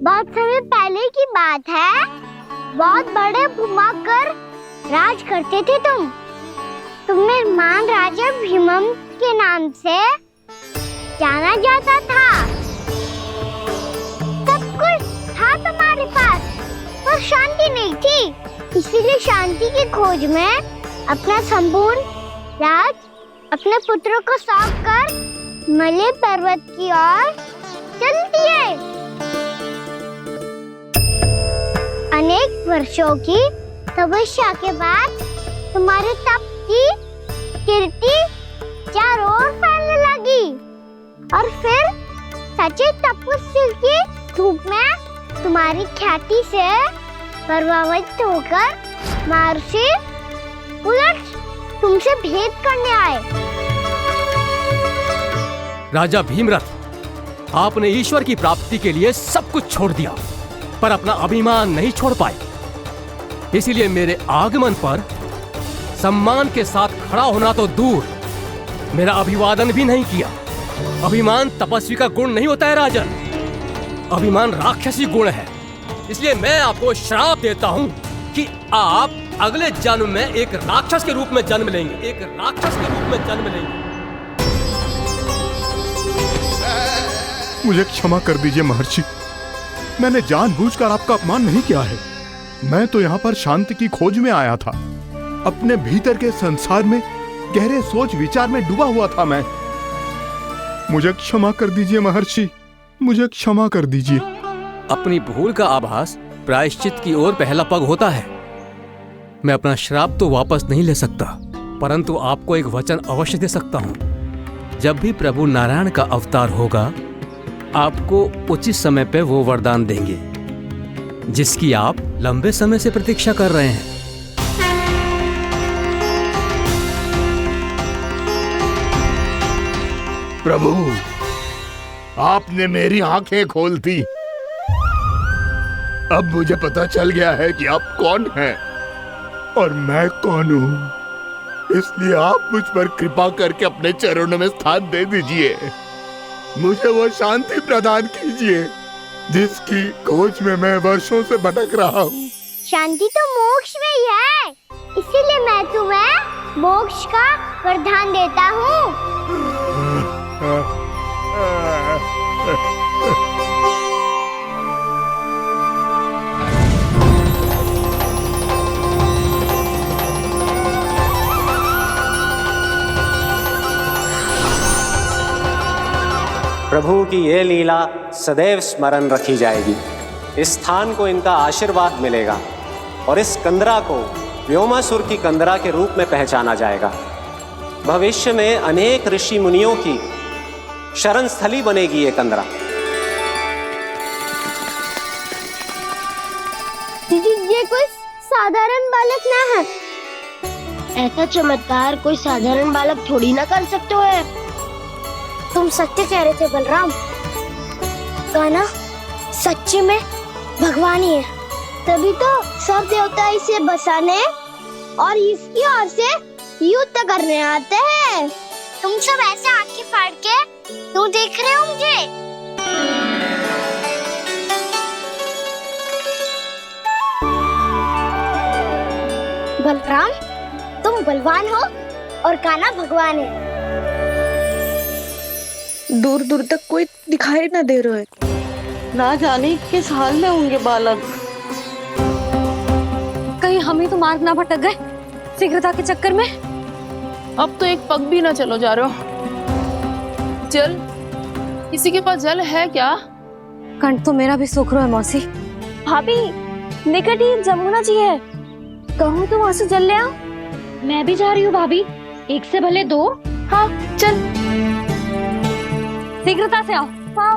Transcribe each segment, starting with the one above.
बहुत समय पहले की बात है। बहुत बड़े भूमाकर राज करते थे तुम्हें महान राजा भीमम के नाम से जाना जाता था। सब कुछ था तुम्हारे पास, पर शांति नहीं थी। इसीलिए शांति की खोज में अपना संपूर्ण राज अपने पुत्रों को सौंप कर मलय पर्वत की ओर चल दिए। अनेक वर्षों की तपस्या के बाद तुम्हारे तप की कीर्ति चारों ओर फैलने लगी और फिर सच्चे तपस्वी की धूप में तुम्हारी ख्याति से प्रभावित होकर महर्षि उलट तुमसे भेंट करने आए। राजा भीमरथ, आपने ईश्वर की प्राप्ति के लिए सब कुछ छोड़ दिया, पर अपना अभिमान नहीं छोड़ पाए। इसीलिए मेरे आगमन पर सम्मान के साथ खड़ा होना तो दूर, मेरा अभिवादन भी नहीं किया। अभिमान तपस्वी का गुण नहीं होता है राजन, अभिमान राक्षसी गुण है। इसलिए मैं आपको श्राप देता हूँ कि आप अगले जन्म में एक राक्षस के रूप में जन्म लेंगे, एक राक्षस के रूप में जन्म लेंगे। मुझे क्षमा कर दीजिए महर्षि, मैंने जानबूझकर आपका अपमान नहीं किया है। मैं तो यहाँ पर शांति की खोज में आया था। अपने भीतर के संसार में गहरे सोच विचार में डूबा हुआ था मैं। मुझे क्षमा कर दीजिए महर्षि, मुझे क्षमा कर दीजिए। अपनी भूल का आभास प्रायश्चित की ओर पहला पग होता है। मैं अपना श्राप तो वापस नहीं ले सकता, परंतु आपको एक वचन अवश्य दे सकता हूँ। जब भी प्रभु नारायण का अवतार होगा, आपको उचित समय पे वो वरदान देंगे जिसकी आप लंबे समय से प्रतीक्षा कर रहे हैं। प्रभु, आपने मेरी आंखें खोल दी। अब मुझे पता चल गया है कि आप कौन हैं और मैं कौन हूँ। इसलिए आप मुझ पर कृपा करके अपने चरणों में स्थान दे दीजिए। मुझे वो शांति प्रदान कीजिए जिसकी खोज में मैं वर्षों से भटक रहा हूँ। शांति तो मोक्ष में ही है, इसीलिए मैं तुम्हें मोक्ष का वरदान देता हूँ। प्रभु की ये लीला सदैव स्मरण रखी जाएगी। इस स्थान को इनका आशीर्वाद मिलेगा और इस कंदरा को व्योमासुर की कंदरा के रूप में पहचाना जाएगा। भविष्य में अनेक ऋषि मुनियों की शरण स्थली बनेगी ये कंदरा। ये कोई साधारण बालक ना है। ऐसा चमत्कार कोई साधारण बालक थोड़ी ना कर सकते है। तुम सत्य कह रहे थे बलराम, कान्हा सच्ची में भगवान ही है। तभी तो सब देवता इसे बसाने और इसकी ओर से युद्ध करने आते हैं। तुम सब ऐसे आंखें फाड़ के क्यों देख रहे हो मुझे? बलराम, तुम बलवान हो और कान्हा भगवान है। दूर दूर तक कोई दिखाई न दे रहा है। ना जाने किस हाल में होंगे बालक। कहीं हम ही तो मार्ग ना भटक गए शीघ्रता के चक्कर में। अब तो एक पग भी ना चलो जा रहे हो। जल, किसी के पास जल है क्या? कंठ तो मेरा भी सूख रहा है मौसी। भाभी, निकट ही जमुना जी है, कहूँ तो वहाँ से जल ले आओ। मैं भी जा रही हूँ भाभी, एक से भले दो। हाँ चल, शीघ्रता से आओ। हाँ।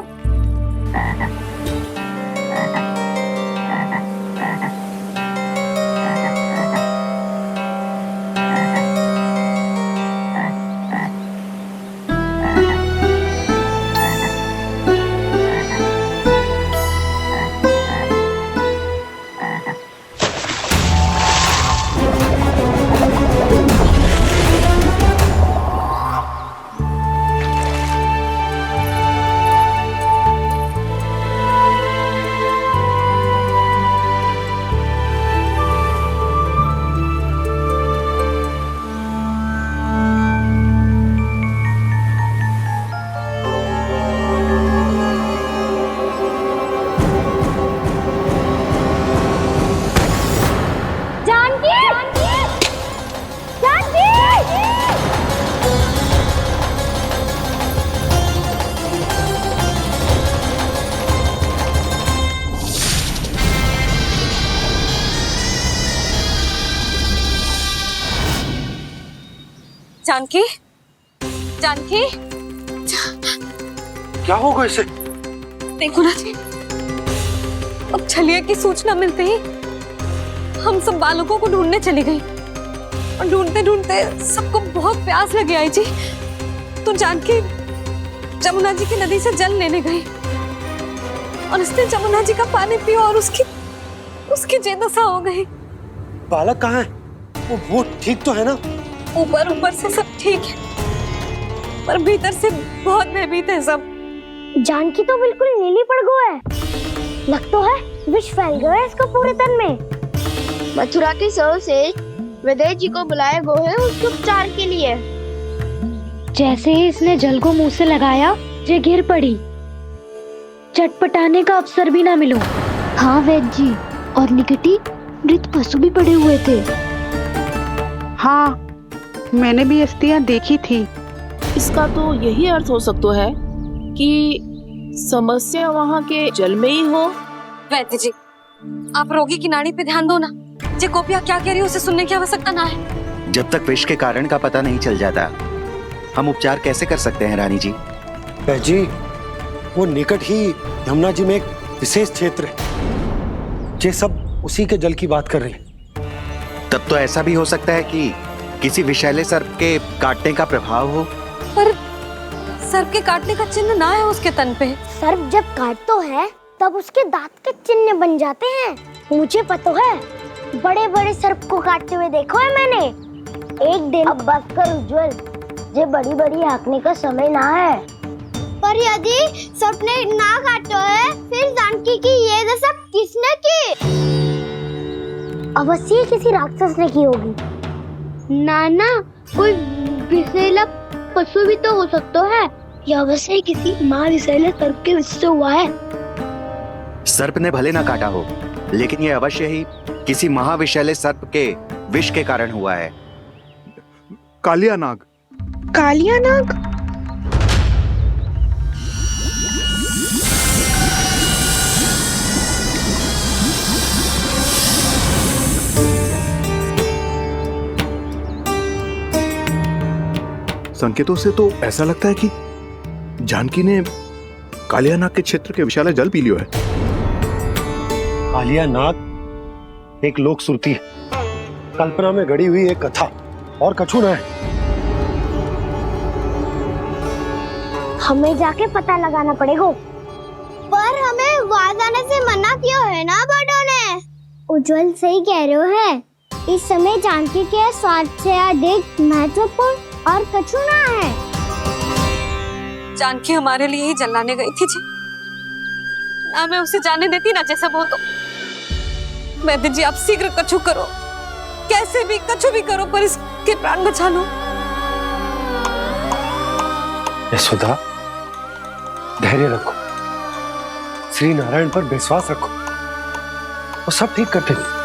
जानकी, जानकी, क्या होगा इसे? देखो ना जी, अब छलिया की सूचना मिलते ही हम सब बालकों को ढूंढने चली गई और ढूंढते ढूंढते सबको बहुत प्यास लगी आई जी। तो जानकी जमुना जी की नदी से जल लेने गई और उसने जमुना जी का पानी पिया और उसकी जेदशा हो गई। बालक कहाँ है? वो ठीक तो है ना? ऊपर ऊपर से सब ठीक है, पर भीतर से बहुत भयभीत है सब। जानकी तो बिल्कुल नीली पड़ गई है, लग तो है विष फैल गया है इसको पूरे तन में। मथुरा के सर्वश्रेष्ठ विदेह जी को बुलाए गए हैं उसके उपचार के लिए। जैसे ही इसने जल को मुंह से लगाया, ये गिर पड़ी। चटपटाने का अवसर भी ना मिलो। हाँ वैद्य जी, और निकटी मृत पशु भी पड़े हुए थे। हाँ, मैंने भी अस्थियां देखी थी। इसका तो यही अर्थ हो सकता है कि समस्या वहाँ के जल में ही हो। वैद्य जी, आप रोगी की नाड़ी पे ध्यान दो ना। जे गोपिया क्या कह रही है उसे सुनने की आवश्यकता ना है। जब तक विष के कारण का पता नहीं चल जाता, हम उपचार कैसे कर सकते हैं रानी जी? जी, वो निकट ही यमुना जी में एक विशेष क्षेत्र है, ये सब उसी के जल की बात कर रहे हैं। तब तो ऐसा भी हो सकता है कि किसी विषैले सर्प के काटने का प्रभाव हो। पर सर्प के काटने का चिन्ह ना है उसके तन पे। सर्प जब काटता है तब उसके दांत के चिन्ह बन जाते हैं। मुझे पता है, बड़े बड़े सर्प को काटते हुए देखो है मैंने। एक दिन अब बात कर उज्जवल, ये बड़ी बड़ी हाँकने का समय ना है। पर यदि सर्प ने ना काटा है, फिर जानकी की ये दशा किसने की? अवश्य किसी राक्षस ने की होगी। नाना, कोई विषैला पशु भी तो हो सकता है। यह अवश्य किसी महाविषैले सर्प के विष से हुआ है। सर्प ने भले ना काटा हो, लेकिन यह अवश्य ही किसी महाविषैले सर्प के विष के कारण हुआ है। कालिया नाग। कालिया नाग? संकेतों से तो ऐसा लगता है कि जानकी ने कालिया नाग के क्षेत्र के विशाल जल पी लियो है। कालिया नाग एक लोक सुरती है, कल्पना में गढ़ी हुई एक कथा, और कछु ना है। हमें जाके पता लगाना पड़ेगा। पर हमें वहां जाने से मना किया है ना बड़ों ने। उज्जवल सही कह रहे हो है, इस समय जानकी के स्वार्थ से अधिक महत्वपूर्ण और कछु ना है। जानकी हमारे लिए ही जलाने गई थी जी, ना मैं उसे जाने देती ना जैसा वो तो। वैद्य जी, आप शीघ्र कछु करो, कैसे भी कछु भी करो, पर इसके प्राण बचा लो। यशोदा, धैर्य रखो, श्री नारायण पर विश्वास रखो, वो सब ठीक कर देंगे।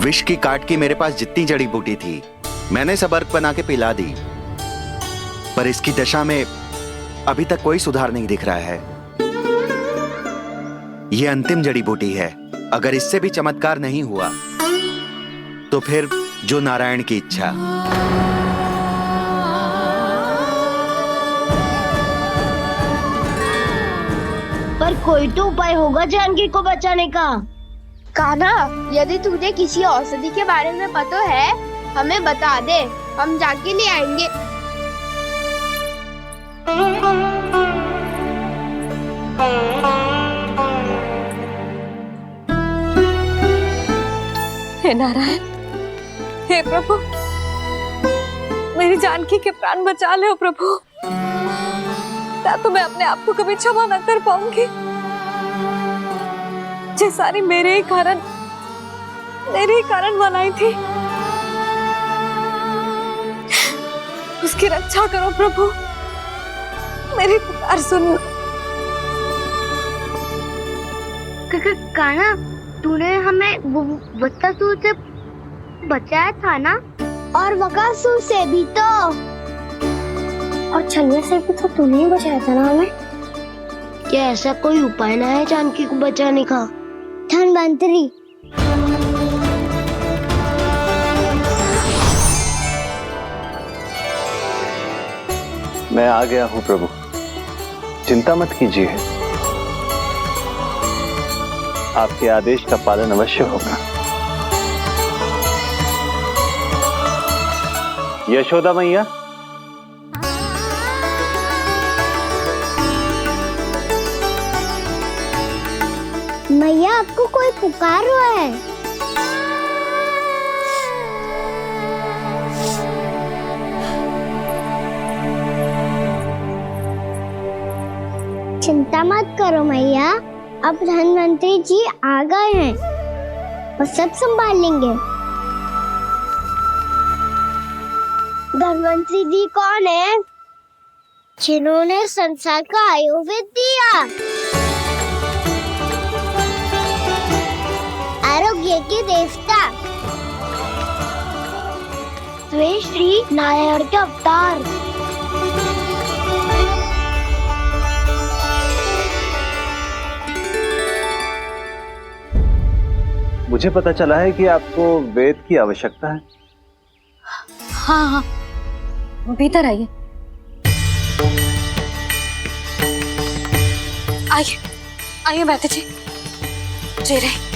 विष की काट की मेरे पास जितनी जड़ी बूटी थी, मैंने सब अर्क बना के पिला दी, पर इसकी दशा में अभी तक कोई सुधार नहीं दिख रहा है। यह अंतिम जड़ी बूटी है, अगर इससे भी चमत्कार नहीं हुआ तो फिर जो नारायण की इच्छा। पर कोई तो उपाय होगा जानकी को बचाने का। कान्हा, यदि तुझे किसी औषधि के बारे में पता है, हमें बता दे, हम जाके ले आएंगे। हे नारायण, हे प्रभु, मेरी जानकी के प्राण बचा ले प्रभु। क्या तो मैं अपने आप को कभी क्षमा न कर पाऊंगी। ये सारी मेरे ही कारण बनाई थी। उसकी रक्षा करो प्रभु, मेरी पुकार सुनो। कान्हा, तूने हमें वत्सासुर से बचाया था ना? और बकासुर से भी तो, और छलिया से भी तो तूने ही बचाया था ना हमें। क्या ऐसा कोई उपाय ना है जानकी को बचाने का? धनवंतरी, मैं आ गया हूं प्रभु, चिंता मत कीजिए, आपके आदेश का पालन अवश्य होगा। यशोदा मैया, मैया आपको कोई पुकार रहा है। चिंता मत करो मैया, अब धनवंतरी जी आ गए हैं और सब संभाल लेंगे। धनवंतरी जी कौन है? जिन्होंने संसार का आयुर्वेद दिया, आरोग्य के देवता, वे श्री नारायण के अवतार। मुझे पता चला है कि आपको वेद की आवश्यकता है। हाँ हाँ, भीतर आइए। आइए आइए बैठे जी। जी रहे।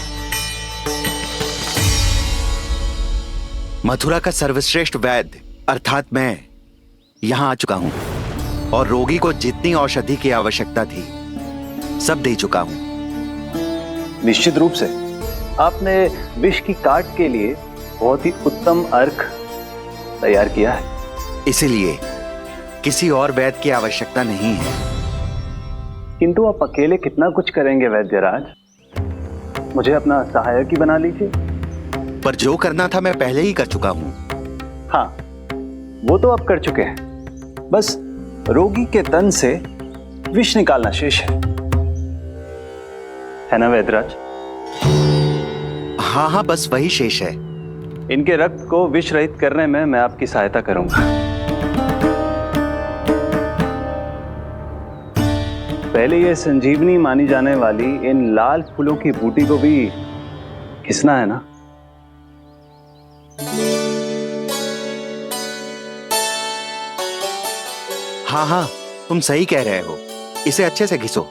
मथुरा का सर्वश्रेष्ठ वैद्य अर्थात मैं यहाँ आ चुका हूँ और रोगी को जितनी औषधि की आवश्यकता थी सब दे चुका हूँ। निश्चित रूप से आपने विष की काट के लिए बहुत ही उत्तम अर्घ तैयार किया है, इसीलिए किसी और वैद्य की आवश्यकता नहीं है। किंतु आप अकेले कितना कुछ करेंगे वैद्यराज, मुझे अपना सहायक ही बना लीजिए। पर जो करना था मैं पहले ही कर चुका हूँ। हाँ, वो तो आप कर चुके हैं, बस रोगी के तन से विष निकालना शेष है ना वैद्यराज? हाँ हाँ, बस वही शेष है। इनके रक्त को विष रहित करने में मैं आपकी सहायता करूंगा। पहले ये संजीवनी मानी जाने वाली इन लाल फूलों की बूटी को भी घिसना है ना? हाँ हाँ, तुम सही कह रहे हो, इसे अच्छे से घिसो।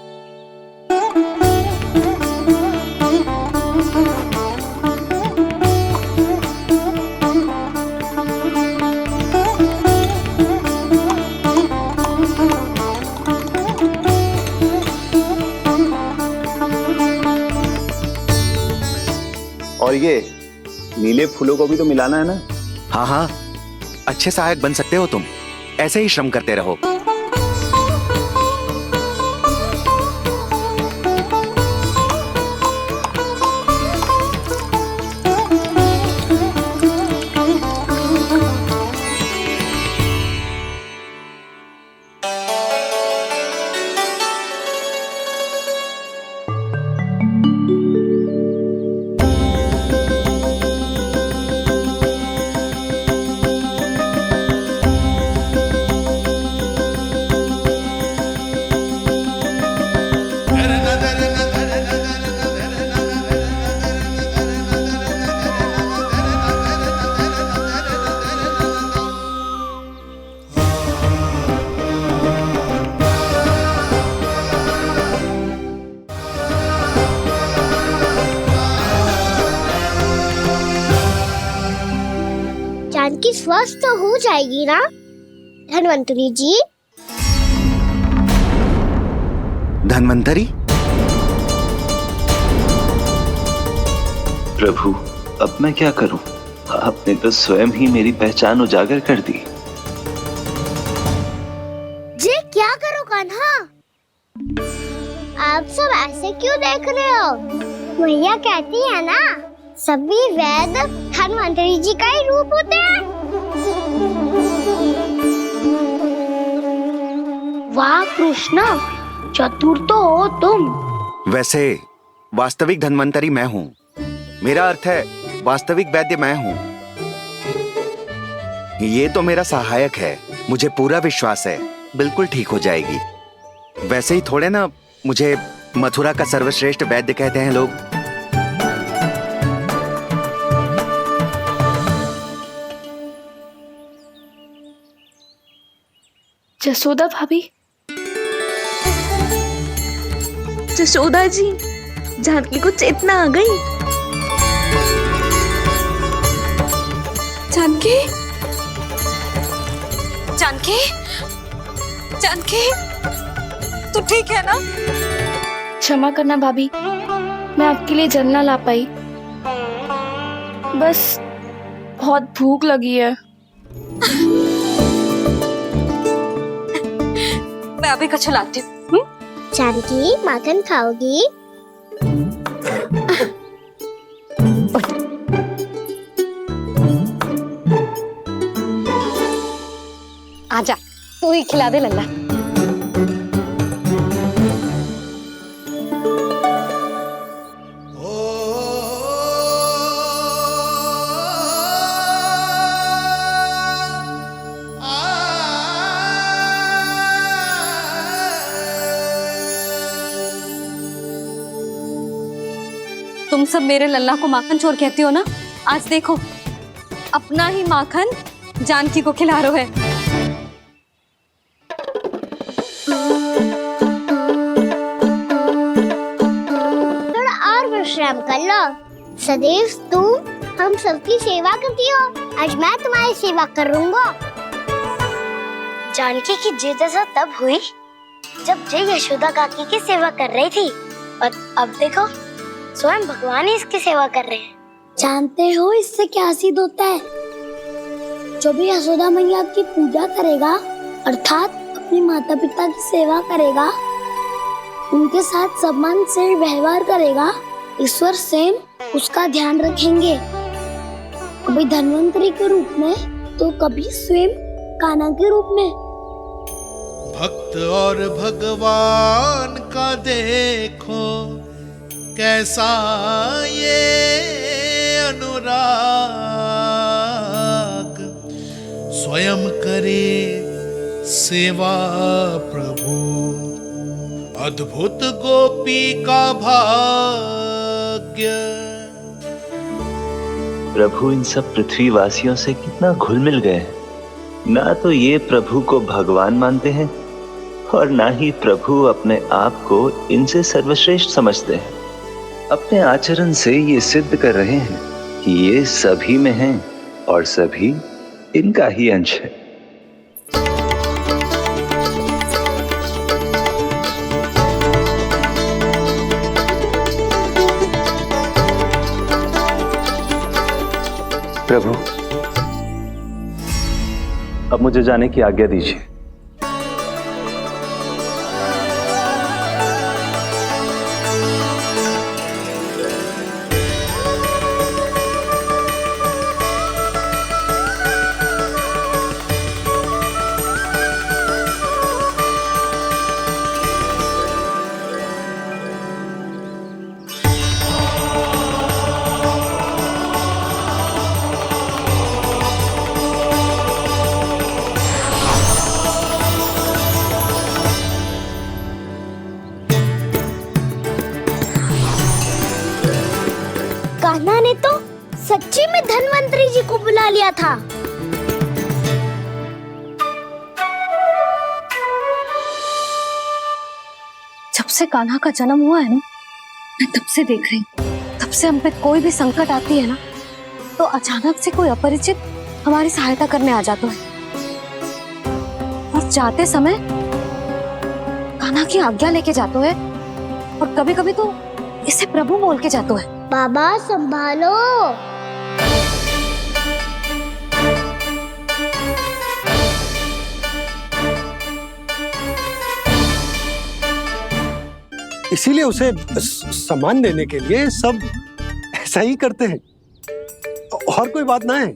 और ये नीले फूलों को भी तो मिलाना है ना? हाँ हाँ, अच्छे सहायक बन सकते हो तुम, ऐसे ही श्रम करते रहो। जानकी स्वस्थ हो जाएगी ना धनवंतरी जी? धनवंतरी? प्रभु, अब मैं क्या करूं? आपने तो स्वयं ही मेरी पहचान उजागर कर दी। जी क्या करो कान्हा? आप सब ऐसे क्यों देख रहे हो? मैया कहती है ना, सभी वैद्य धनवंतरी जी का ही रूप होते हैं। वाह कृष्णा, चतुर तो हो तुम। वैसे वास्तविक धन्वंतरी मैं हूँ, मेरा अर्थ है वास्तविक वैद्य मैं हूँ। ये तो मेरा सहायक है, मुझे पूरा विश्वास है बिल्कुल ठीक हो जाएगी। वैसे ही थोड़े ना मुझे मथुरा का सर्वश्रेष्ठ वैद्य कहते हैं लोग। जसोदा भाभी, जसोदा जी, जानकी को चेतना आ गई। जानकी, जानकी, जानकी, तू ठीक है ना? क्षमा करना भाभी, मैं आपके लिए जल ना ला पाई। बस बहुत भूख लगी है। मैं अभी कछु लाती हूँ। जानकी, माखन खाओगी? आजा, तू ही खिला दे लल्ला। तुम सब मेरे लल्ला को माखन चोर कहती हो ना? आज देखो, अपना ही माखन जानकी को खिला रहे है। थोड़ा और विश्राम कर लो। सदैव तुम हम सबकी सेवा करती हो, आज मैं तुम्हारी सेवा करूंगा। जानकी की जिज्ञासा तब हुई जब जय यशोदा काकी की सेवा कर रही थी, और अब देखो स्वयं भगवान ही इसकी सेवा कर रहे हैं। जानते हो इससे क्या सिद्ध होता है? जो भी यशोदा मैया की पूजा करेगा, अर्थात अपने माता पिता की सेवा करेगा, उनके साथ सम्मान से व्यवहार करेगा, ईश्वर स्वयं उसका ध्यान रखेंगे। कभी धन्वंतरी के रूप में तो कभी स्वयं कान्हा के रूप में। भक्त और भगवान का देखो कैसा ये अनुराग, स्वयं करे सेवा प्रभु, अद्भुत गोपी का भाग्य। प्रभु इन सब पृथ्वीवासियों से कितना घुल मिल गए। ना तो ये प्रभु को भगवान मानते हैं और ना ही प्रभु अपने आप को इनसे सर्वश्रेष्ठ समझते हैं। अपने आचरण से ये सिद्ध कर रहे हैं कि ये सभी में हैं और सभी इनका ही अंश है। प्रभु, अब मुझे जाने की आज्ञा दीजिए। कान्हा ने तो सच्ची में धन्वंतरी जी को बुला लिया था। जब से कान्हा का जन्म हुआ है ना, मैं तब से देख रही हूँ, तब से हम पे कोई भी संकट आती है ना, तो अचानक से कोई अपरिचित हमारी सहायता करने आ जाता है, और जाते समय कान्हा की आज्ञा लेके जाते है, और कभी कभी तो इसे प्रभु बोल के जाते है। बाबा संभालो। इसीलिए उसे सम्मान देने के लिए सब ऐसा ही करते हैं, और कोई बात ना है।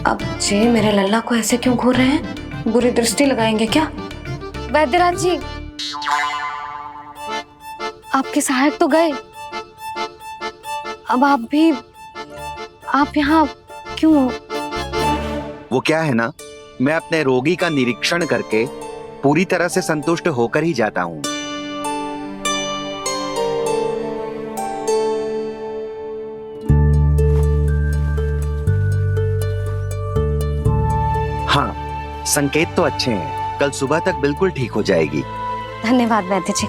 अब जे मेरे लल्ला को ऐसे क्यों घूर रहे हैं? बुरी दृष्टि लगाएंगे क्या? वैद्यराज जी, आपके सहायक तो गए, अब आप यहाँ क्यों हो? वो क्या है ना, मैं अपने रोगी का निरीक्षण करके पूरी तरह से संतुष्ट होकर ही जाता हूं। हाँ, संकेत तो अच्छे हैं। कल सुबह तक बिल्कुल ठीक हो जाएगी। धन्यवाद वैद्य जी।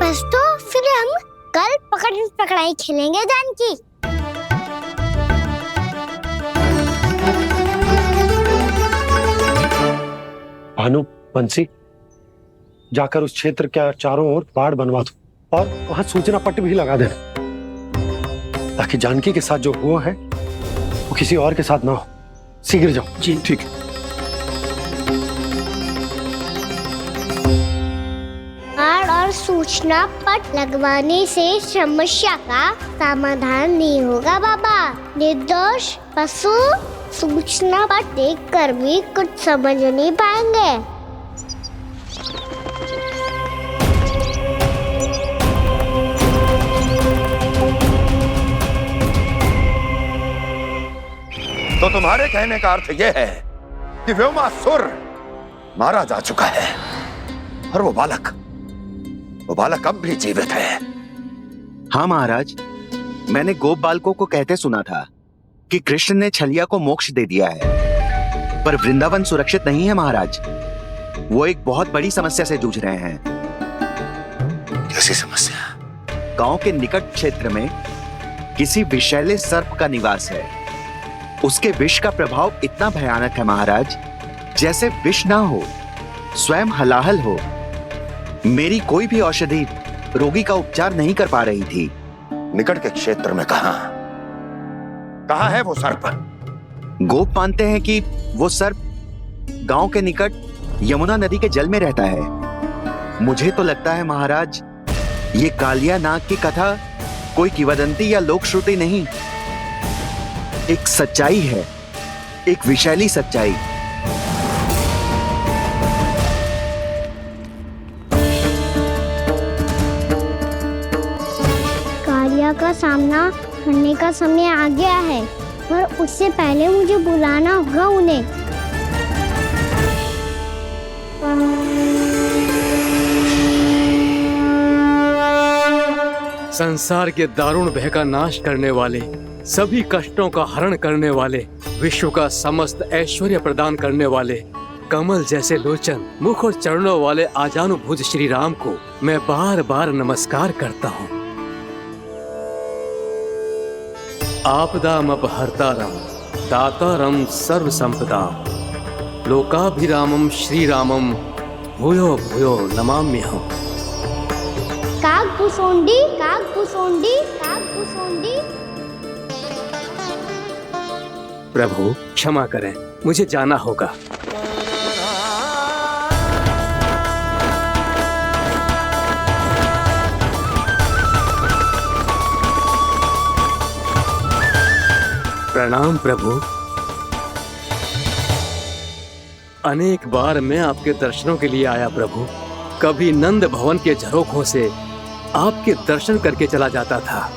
बस तो फिर हम कल पकड़न पकड़ाई खेलेंगे जानकी। भानु, बंसी, जाकर उस क्षेत्र के चारों ओर बाड़ बनवा दो और वहां सूचना पट्ट भी लगा देना, ताकि जानकी के साथ जो हुआ है वो किसी और के साथ ना हो। शीघ्र जाओ। जी ठीक है। बाढ़ और सूचना पट लगवाने से समस्या का समाधान नहीं होगा बाबा। निर्दोष पशु सूचना पट देखकर भी कुछ समझ नहीं पाएंगे। तो तुम्हारे कहने का अर्थ यह है कि व्योमासुर मारा जा चुका है और वो बालक अब भी जीवित है। हाँ महाराज, मैंने गोप बालकों को कहते सुना था कि कृष्ण ने छलिया को मोक्ष दे दिया है, पर वृंदावन सुरक्षित नहीं है महाराज। वो एक बहुत बड़ी समस्या से जूझ रहे हैं। कैसी समस्या? गांव के निकट क्षेत्र में किसी विषैले सर्प का निवास है। उसके विष का प्रभाव इतना भयानक है महाराज, जैसे विष ना हो, स्वयं हलाहल हो। मेरी कोई भी औषधि रोगी का उपचार नहीं कर पा रही थी। निकट के क्षेत्र में कहाँ है वो सर्प? गोप मानते हैं कि वो सर्प गांव के निकट यमुना नदी के जल में रहता है। मुझे तो लगता है महाराज, ये कालिया नाग की कथा कोई किंवदंती या लोक श्रुति नहीं, एक सच्चाई है, एक विषैली सच्चाई। कालिया का सामना करने का समय आ गया है, पर उससे पहले मुझे बुलाना होगा उन्हें। संसार के दारुण भय का नाश करने वाले, सभी कष्टों का हरण करने वाले, विश्व का समस्त ऐश्वर्य प्रदान करने वाले, कमल जैसे लोचन, मुख और चरणों वाले आजानुभुज श्री राम को मैं बार बार नमस्कार करता हूँ। आपदामपहर्तारं दातारं सर्व संपदा लोकाभिरामं श्री रामं भूयो भूयो नमाम्यहम्। कागभूसोंडी कागभूसोंडी कागभूसोंडी। प्रभु क्षमा करें, मुझे जाना होगा। प्रणाम प्रभु। अनेक बार मैं आपके दर्शनों के लिए आया प्रभु। कभी नंद भवन के झरोखों से आपके दर्शन करके चला जाता था,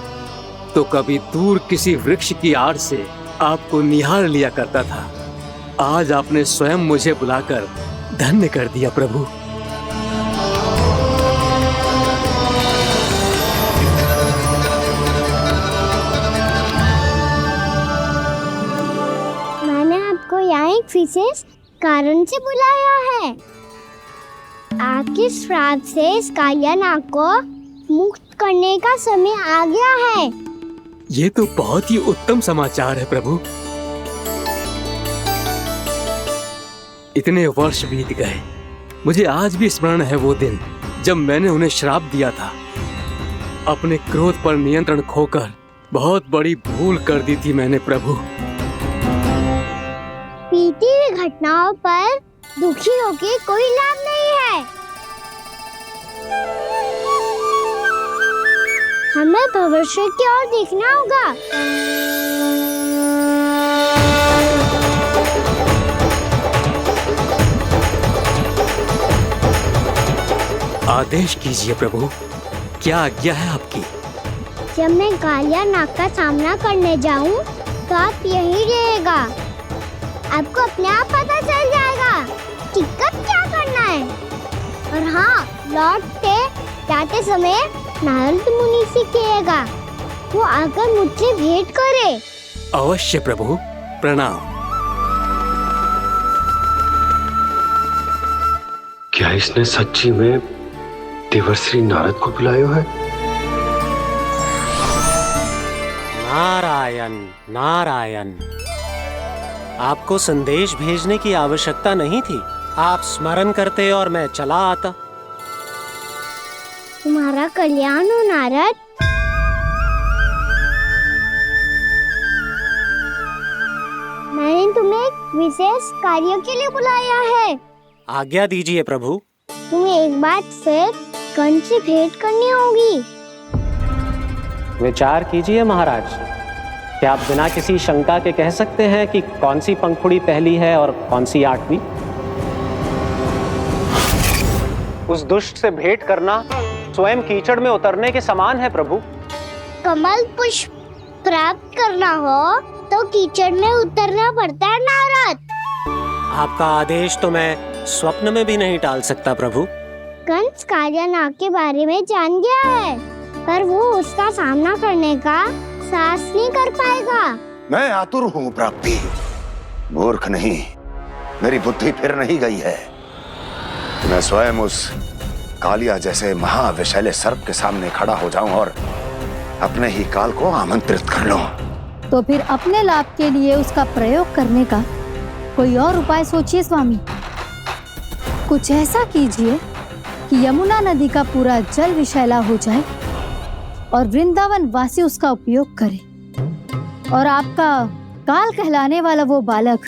तो कभी दूर किसी वृक्ष की आड़ से आपको निहार लिया करता था। आज आपने स्वयं मुझे बुलाकर धन्य कर दिया प्रभु। मैंने आपको यहाँ एक विशेष कारण से बुलाया है। आपके श्राप से इस कालिया नाग को मुक्त करने का समय आ गया है। ये तो बहुत ही उत्तम समाचार है प्रभु। इतने वर्ष बीत गए, मुझे आज भी स्मरण है वो दिन जब मैंने उन्हें श्राप दिया था। अपने क्रोध पर नियंत्रण खोकर बहुत बड़ी भूल कर दी थी मैंने प्रभु। बीती हुई घटनाओं पर दुखी होके कोई लाभ नहीं है। हमें भविष्य की ओर देखना होगा। आदेश कीजिए प्रभु, क्या आज्ञा है आपकी? जब मैं कालिया नाग का सामना करने जाऊं तो आप यही रहेगा। आपको अपने आप पता चल जाएगा कि कब क्या करना है। और हाँ, लौटते जाते समय नारद मुनि से कहिएगा वो आकर मुझसे भेंट करे। अवश्य प्रभु, प्रणाम। क्या इसने सच्ची में देवर्षि नारद को बुलाया है? नारायण नारायण, आपको संदेश भेजने की आवश्यकता नहीं थी। आप स्मरण करते और मैं चला आता। तुम्हारा कल्याण हो नारद। मैंने तुम्हें एक विशेष कार्य के लिए बुलाया है। आज्ञा दीजिए प्रभु। तुम्हें एक बार फिर कंस से भेंट करनी होगी। विचार कीजिए महाराज, क्या आप बिना किसी शंका के कह सकते हैं कि कौन सी पंखुड़ी पहली है और कौन सी 8वीं? उस दुष्ट से भेंट करना स्वयं कीचड़ में उतरने के समान है प्रभु। कमल पुष्प प्राप्त करना हो तो कीचड़ में उतरना पड़ता है नारद। आपका आदेश तो मैं स्वप्न में भी नहीं टाल सकता प्रभु। कंस कालिया नाग के बारे में जान गया है, पर वो उसका सामना करने का साहस नहीं कर पाएगा। मैं आतुर हूँ प्राप्ति, मूर्ख नहीं। मेरी बुद्धि फिर नहीं गई है। मैं स्वयं उस कालिया जैसे महाविषैले सर्प के सामने खड़ा हो जाऊं और अपने ही काल को आमंत्रित कर लूं। तो फिर अपने लाभ के लिए उसका प्रयोग करने का कोई और उपाय सोचिए स्वामी। कुछ ऐसा कीजिए कि यमुना नदी का पूरा जल विषैला हो जाए और वृंदावन वासी उसका उपयोग करे और आपका काल कहलाने वाला वो बालक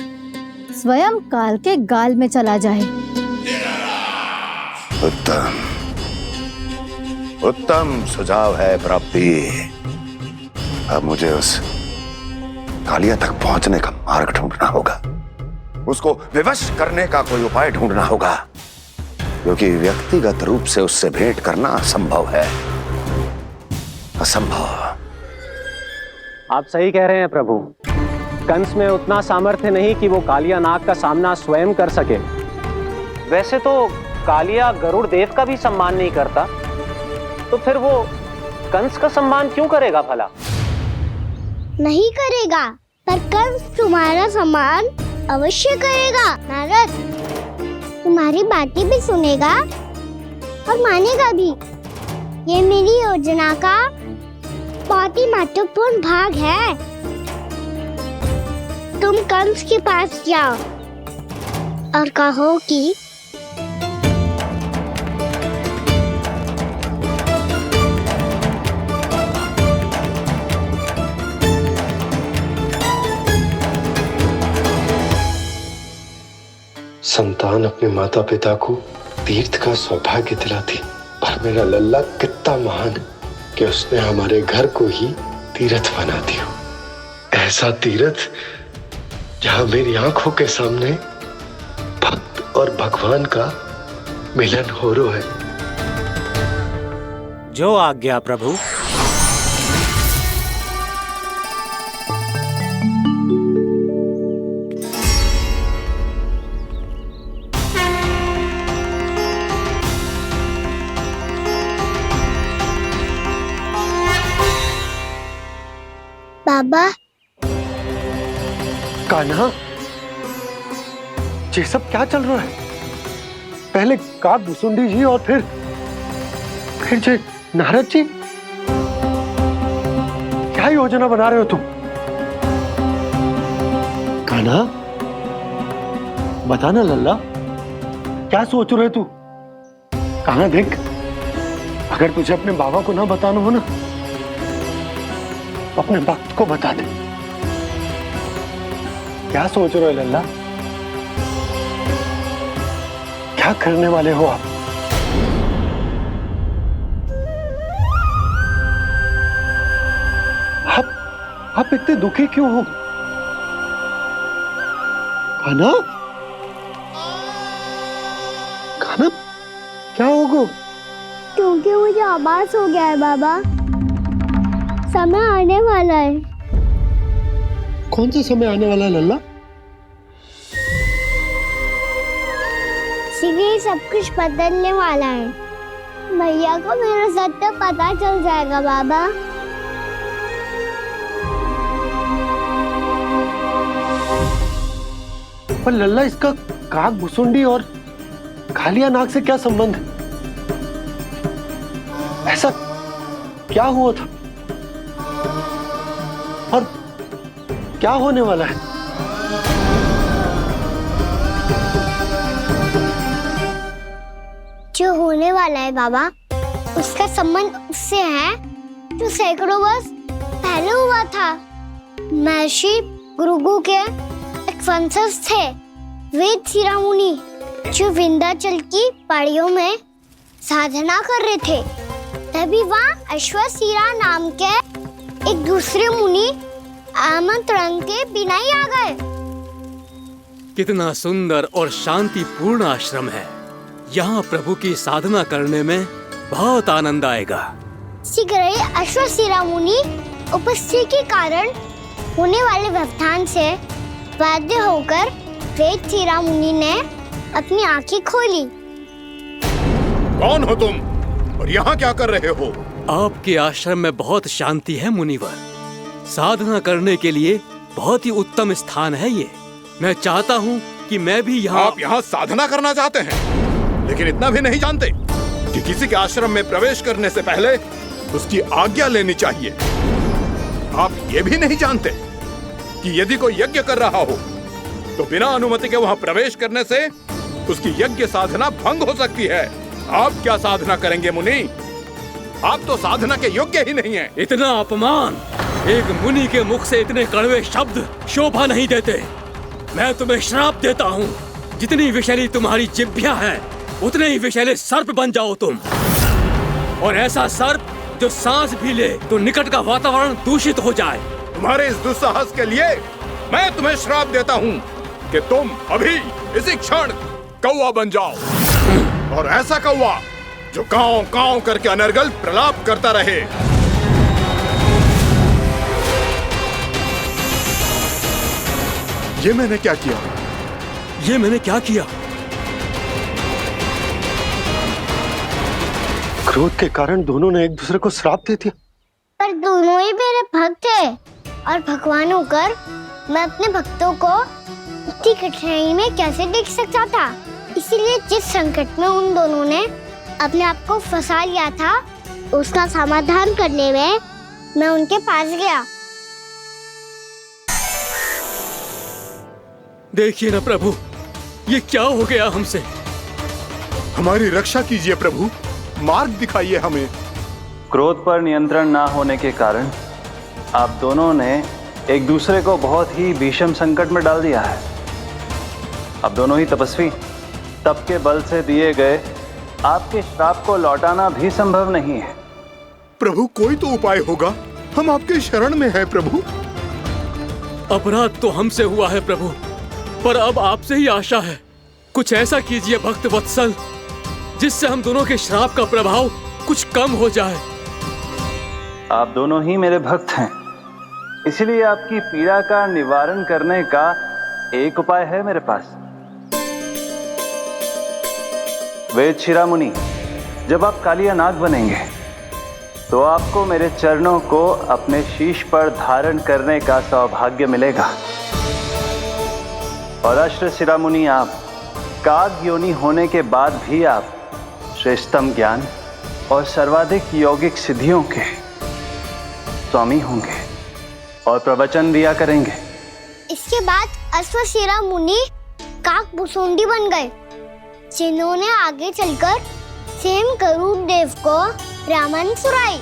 स्वयं काल के गाल में चला जाए। उत्तम उत्तम सुझाव है प्राप्ति। अब मुझे उस कालिया तक पहुंचने का मार्ग ढूंढना होगा। उसको विवश करने का कोई उपाय ढूंढना होगा, क्योंकि व्यक्तिगत रूप से उससे भेंट करना असंभव है। असंभव। आप सही कह रहे हैं प्रभु। कंस में उतना सामर्थ्य नहीं कि वो कालिया नाग का सामना स्वयं कर सके। वैसे तो कालिया गरुड़ देव का भी सम्मान नहीं करता, तो फिर वो कंस का सम्मान क्यों करेगा भला? नहीं करेगा, पर कंस तुम्हारा सम्मान अवश्य करेगा नारद। तुम्हारी बातें भी सुनेगा और मानेगा भी। ये मेरी योजना का बहुत ही महत्वपूर्ण भाग है। तुम कंस के पास जाओ और कहो कि संतान अपने माता पिता को तीर्थ का सौभाग्य दिलाती, और मेरा लल्ला कितना महान कि उसने हमारे घर को ही तीर्थ बना दिया। ऐसा तीर्थ जहां मेरी आंखों के सामने भक्त और भगवान का मिलन हो रहा है। जो आज्ञा प्रभु। बाबा, कान्हा, ये सब क्या चल रहा है? पहले काग भुसुंडी जी और फिर जे नारद जी। क्या योजना बना रहे हो तुम? कान्हा, बताना लल्ला, क्या सोच रहे तू? कान्हा देख, अगर तुझे अपने बाबा को ना बताना हो ना, अपने भक्त को बता दे। क्या सोच रहे हो लल्ला? क्या करने वाले हो आप? आप इतने दुखी क्यों हो? कान्हा, कान्हा, क्या होगा? क्योंकि मुझे आभास हो गया है बाबा। समय आने वाला है। कौन सा समय आने वाला है लल्ला? शीघ्र ही सब कुछ बदलने वाला है। भैया को मेरा सत्य पता चल जाएगा बाबा। पर लल्ला, इसका काग भुसुंडी और कालिया नाग से क्या संबंध है? ऐसा क्या हुआ था और क्या होने वाला है? जो होने वाला है बाबा, उसका संबंध उससे है जो सैकड़ों वर्ष पहले हुआ था। महर्षि भृगु के एक वंशज थे वेद शिरोमणि, जो विंध्याचल की पहाड़ियों में साधना कर रहे थे। तभी वहाँ अश्वशिरा नाम के एक दूसरे मुनि आमंत्रण के बिना ही आ गए। कितना सुंदर और शांतिपूर्ण आश्रम है। यहाँ प्रभु की साधना करने में बहुत आनंद आएगा। शीघ्र ही अश्वशिरा मुनि उपस्थिति के कारण होने वाले व्यवधान से बाध्य होकर वेद शिरोमणि ने अपनी आंखें खोली। कौन हो तुम और यहाँ क्या कर रहे हो? आपके आश्रम में बहुत शांति है मुनिवर। साधना करने के लिए बहुत ही उत्तम स्थान है ये। मैं चाहता हूँ कि मैं भी यहाँ। आप यहाँ साधना करना चाहते हैं, लेकिन इतना भी नहीं जानते कि किसी के आश्रम में प्रवेश करने से पहले उसकी आज्ञा लेनी चाहिए। आप ये भी नहीं जानते कि यदि कोई यज्ञ कर रहा हो तो बिना अनुमति के वहाँ प्रवेश करने से उसकी यज्ञ साधना भंग हो सकती है। आप क्या साधना करेंगे मुनि? आप तो साधना के योग्य ही नहीं हैं। इतना अपमान! एक मुनि के मुख से इतने कड़वे शब्द शोभा नहीं देते। मैं तुम्हें श्राप देता हूँ, जितनी विषैली तुम्हारी जिह्वा है उतने ही विषैले सर्प बन जाओ तुम। और ऐसा सर्प जो सांस भी ले तो निकट का वातावरण दूषित हो जाए। तुम्हारे इस दुस्साहस के लिए मैं तुम्हें श्राप देता हूँ कि तुम अभी इसी क्षण कौवा बन जाओ, और ऐसा कौवा जो कांव कांव करके अनर्गल प्रलाप करता रहे। ये मैंने क्या किया? ये मैंने क्या किया? क्रोध के कारण दोनों ने एक दूसरे को श्राप दे दिया। पर दोनों ही मेरे भक्त थे, और भगवान होकर मैं अपने भक्तों को इतनी कठिनाई में कैसे देख सकता था। इसीलिए जिस संकट में उन दोनों ने अपने आप को फंसा लिया था, उसका समाधान करने में मैं उनके पास गया। देखिए ना प्रभु, ये क्या हो गया हमसे? हमारी रक्षा कीजिए प्रभु, मार्ग दिखाइए हमें। क्रोध पर नियंत्रण ना होने के कारण आप दोनों ने एक दूसरे को बहुत ही भीषण संकट में डाल दिया है। अब दोनों ही तपस्वी, तप के बल से दिए गए आपके श्राप को लौटाना भी संभव नहीं है। प्रभु, कोई तो उपाय होगा, हम आपके शरण में हैं प्रभु। अपराध तो हमसे हुआ है प्रभु, पर अब आपसे ही आशा है। कुछ ऐसा कीजिए भक्त वत्सल, जिससे हम दोनों के श्राप का प्रभाव कुछ कम हो जाए। आप दोनों ही मेरे भक्त हैं, इसलिए आपकी पीड़ा का निवारण करने का एक उपाय है मेरे पास। वेद शिरोमणि, जब आप कालिया नाग बनेंगे तो आपको मेरे चरणों को अपने शीश पर धारण करने का सौभाग्य मिलेगा। और अश्व शिरोमणि, आप काग योनि होने के बाद भी आप श्रेष्ठतम ज्ञान और सर्वाधिक यौगिक सिद्धियों के स्वामी होंगे और प्रवचन दिया करेंगे। इसके बाद अश्वशिरा मुनि काक भुसुंडी बन गए, जिन्होंने आगे चलकर स्वयं गरुड़ देव को रामायण सुनाई।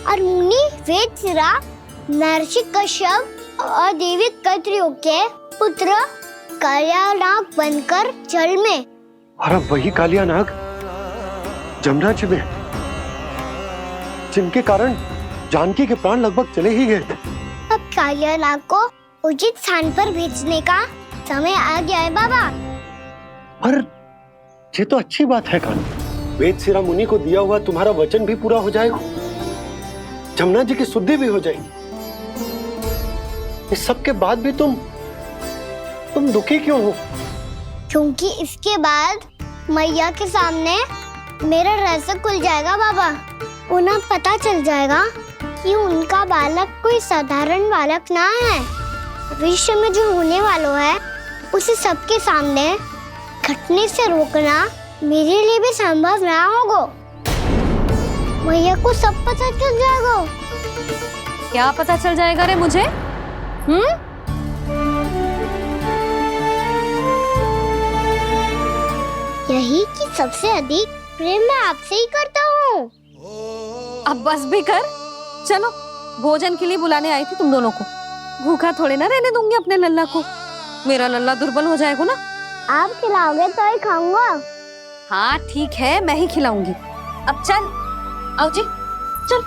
और मुनि वेदशिरा महर्षि कश्यप और देवी कत्रियों के पुत्र कालिया नाग बनकर जल में। और अब वही कालिया नाग जमराज्य में, जिनके कारण जानकी के प्राण लगभग चले ही गए थे। अब कालिया नाग को उचित स्थान पर भेजने का समय आ गया है बाबा। पर ये तो अच्छी बात है कान्हा, वेद शिरोमणि को दिया हुआ तुम्हारा वचन भी पूरा हो जाएगा। जमुना जी की शुद्धि भी हो जाएगी। इस सब के बाद भी तुम दुखी क्यों हो? क्योंकि इसके बाद मैया के सामने मेरा रहस्य खुल जाएगा बाबा। उन्हें पता चल जाएगा कि उनका बालक कोई साधारण बालक ना है। भविष्य में जो होने वाला है उसे सबके सामने घटने से रोकना मेरे लिए भी संभव ना होगा। मैया को सब पता चल जाएगा। क्या पता चल जाएगा रे मुझे? यही कि सबसे अधिक प्रेम मैं आपसे ही करता हूँ। अब बस भी कर। चलो, भोजन के लिए बुलाने आई थी तुम दोनों को। भूखा थोड़े ना रहने दूंगी अपने लल्ला को। मेरा लल्ला दुर्बल हो जाएगा ना। आप खिलाओगे तो ही खाऊंगा। हाँ ठीक है, मैं ही खिलाऊंगी। अब चल, आओ जी, चल।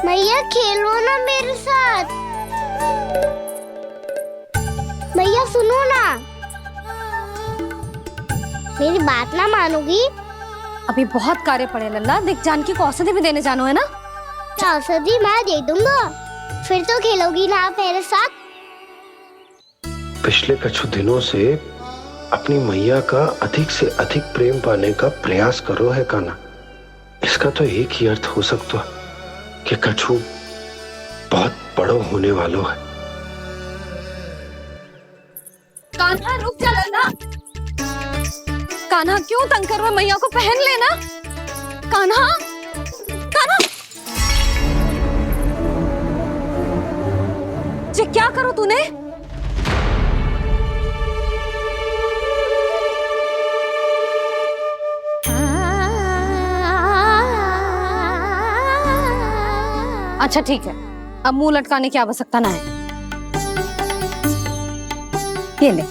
मैया खेलो ना मेरे साथ। मैया सुनो ना, मेरी बात ना मानोगी? अभी बहुत कार्य पड़े लल्ला। देख, जानकी को औषधि भी देने जानो है ना। औषधि मैं दे दूंगा, फिर तो खेलोगी ना आप मेरे साथ? पिछले कुछ दिनों से अपनी मैया का अधिक से अधिक प्रेम पाने का प्रयास करो है कान्हा। इसका तो एक ही अर्थ हो सकता है कि कछु बहुत बड़ो होने वालो है। कान्हा रुक जा लल्ला। कान्हा क्यों तंग कर रहा है? मैया को पहन लेना। कान्हा, कान्हा, ये क्या करो तूने? अच्छा ठीक है, अब मुंह लटकाने की आवश्यकता ना है। ये ले।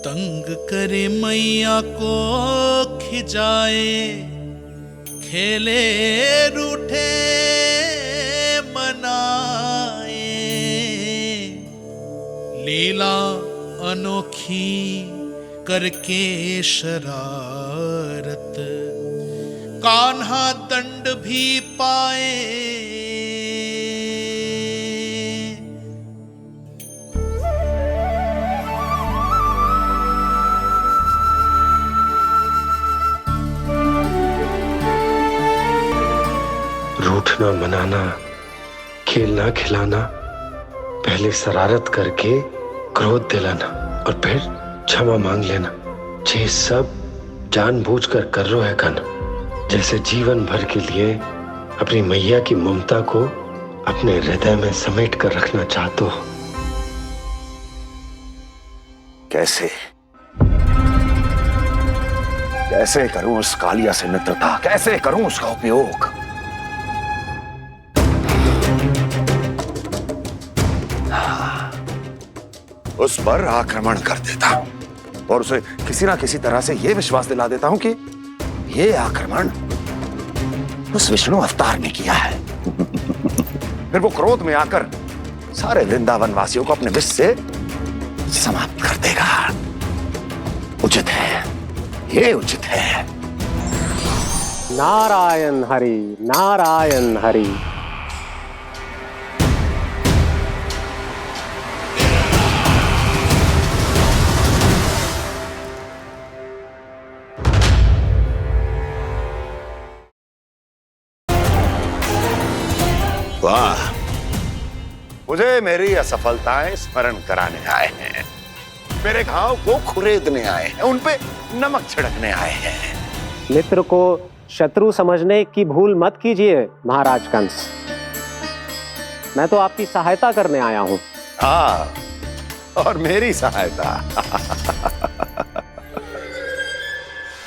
तंग करे मैया को खिजाए, खेले रूठे मनाए, लीला अनोखी करके शरारत, कान्हा दंड भी पाए। रूठना मनाना, खेलना खिलाना, पहले शरारत करके क्रोध दिलाना और फिर क्षमा मांग लेना, ये सब जानबूझकर कर रहे है कान्हा। जैसे जीवन भर के लिए अपनी मैया की ममता को अपने हृदय में समेट कर रखना चाहते हो। कैसे कैसे करूं उस कालिया से मित्रता, कैसे करूं उसका उपयोग? उस पर आक्रमण कर देता हूं और उसे किसी ना किसी तरह से यह विश्वास दिला देता हूं कि यह आक्रमण उस विष्णु अवतार ने किया है। फिर वो क्रोध में आकर सारे वृंदावन वासियों को अपने विष से समाप्त कर देगा। उचित है, ये उचित है। नारायण हरि, नारायण हरि। वाह, मुझे मेरी असफलताएं स्मरण कराने आए हैं, मेरे घाव को खुरेदने आए हैं, उन पे नमक छिड़कने आए हैं। मित्र को शत्रु समझने की भूल मत कीजिए महाराज कंस। मैं तो आपकी सहायता करने आया हूं। हाँ, और मेरी सहायता।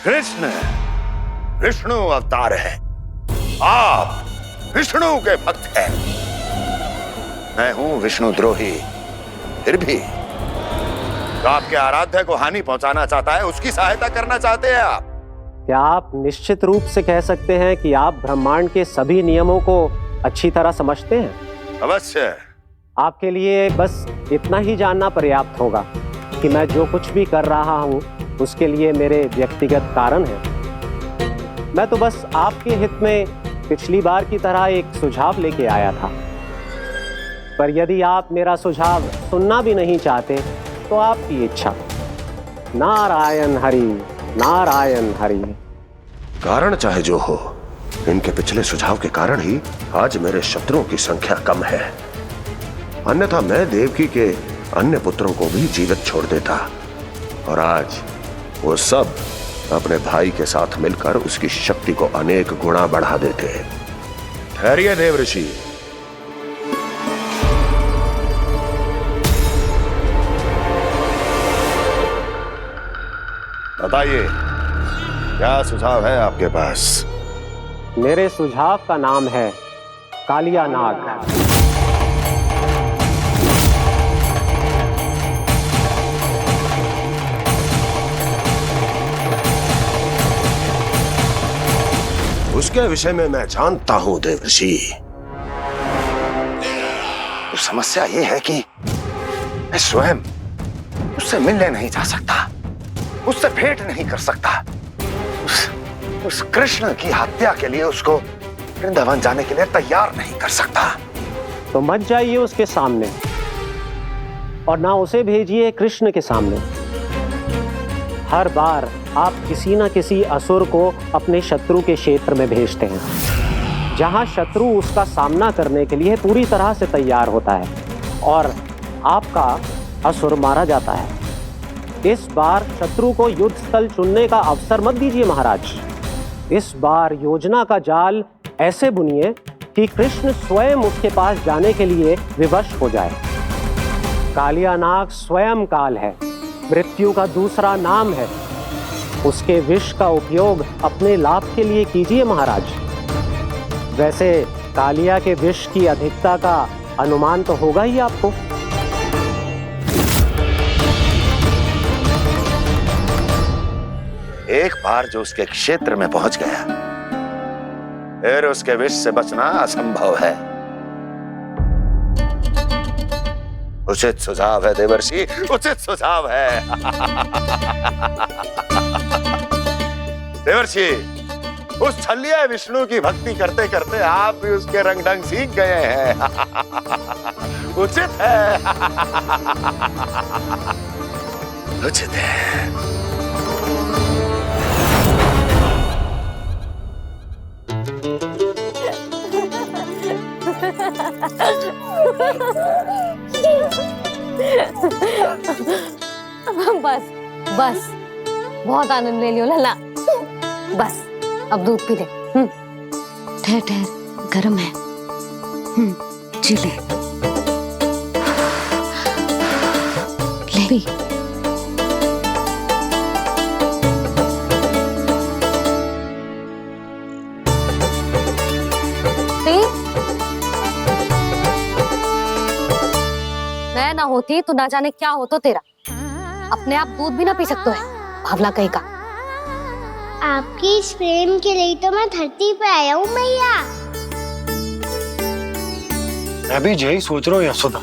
कृष्ण विष्णु अवतार है, आप विष्णु के भक्त हैं। मैं हूं विष्णु द्रोही, फिर भी जो आपके आराध्य को हानि पहुंचाना चाहता है उसकी सहायता करना चाहते हैं आप। क्या आप निश्चित रूप से कह सकते हैं कि आप ब्रह्मांड के सभी नियमों को अच्छी तरह समझते हैं? अवश्य। आपके लिए बस इतना ही जानना पर्याप्त होगा कि मैं जो कुछ भी कर रहा हूं उसके लिए मेरे व्यक्तिगत कारण हैं। मैं तो बस आपके हित में पिछली बार की तरह एक सुझाव लेके आया था, पर यदि आप मेरा सुझाव सुनना भी नहीं चाहते तो आपकी इच्छा। नारायण हरि, नारायण हरि। कारण चाहे जो हो, इनके पिछले सुझाव के कारण ही आज मेरे शत्रुओं की संख्या कम है। अन्यथा मैं देवकी के अन्य पुत्रों को भी जीवित छोड़ देता, और आज वो सब अपने भाई के साथ मिलकर उसकी शक्ति को अनेक गुणा बढ़ा देते। ठहरिए देव ऋषि। बताइए, क्या सुझाव है आपके पास? मेरे सुझाव का नाम है कालिया नाग। उसके विषय में मैं जानता हूं देवर्षि। तो समस्या यह है कि मैं स्वयं उससे मिलने नहीं जा सकता, उससे भेंट नहीं कर सकता। उस कृष्ण की हत्या के लिए उसको वृंदावन जाने के लिए तैयार नहीं कर सकता। तो मत जाइए उसके सामने, और ना उसे भेजिए कृष्ण के सामने। हर बार आप किसी न किसी असुर को अपने शत्रु के क्षेत्र में भेजते हैं, जहां शत्रु उसका सामना करने के लिए पूरी तरह से तैयार होता है और आपका असुर मारा जाता है। इस बार शत्रु को युद्ध स्थल चुनने का अवसर मत दीजिए महाराज। इस बार योजना का जाल ऐसे बुनिए कि कृष्ण स्वयं उसके पास जाने के लिए विवश हो जाए। कालिया नाग स्वयं काल है, मृत्यु का दूसरा नाम है। उसके विष का उपयोग अपने लाभ के लिए कीजिए महाराज। वैसे कालिया के विष की अधिकता का अनुमान तो होगा ही आपको। एक बार जो उसके क्षेत्र में पहुंच गया, फिर उसके विष से बचना असंभव है। उचित सुझाव है देवर्षि, उचित सुझाव है। देवर्षि, उस छलिया विष्णु की भक्ति करते करते आप भी उसके रंग ढंग सीख गए हैं। उचित है, उचित है। बस बस, बहुत आनंद ले लियो लला। बस अब दूध पी ले। ठहर ठहर, गर्म है। जी ले ले। मैं ना होती तो ना जाने क्या हो तो तेरा। अपने आप दूध भी ना पी सकते है, भावला कहीं का। आपकी इस प्रेम के लिए तो मैं धरती पे आया हूँ मैया। मैं भी यही सोच रहा हूँ यशोदा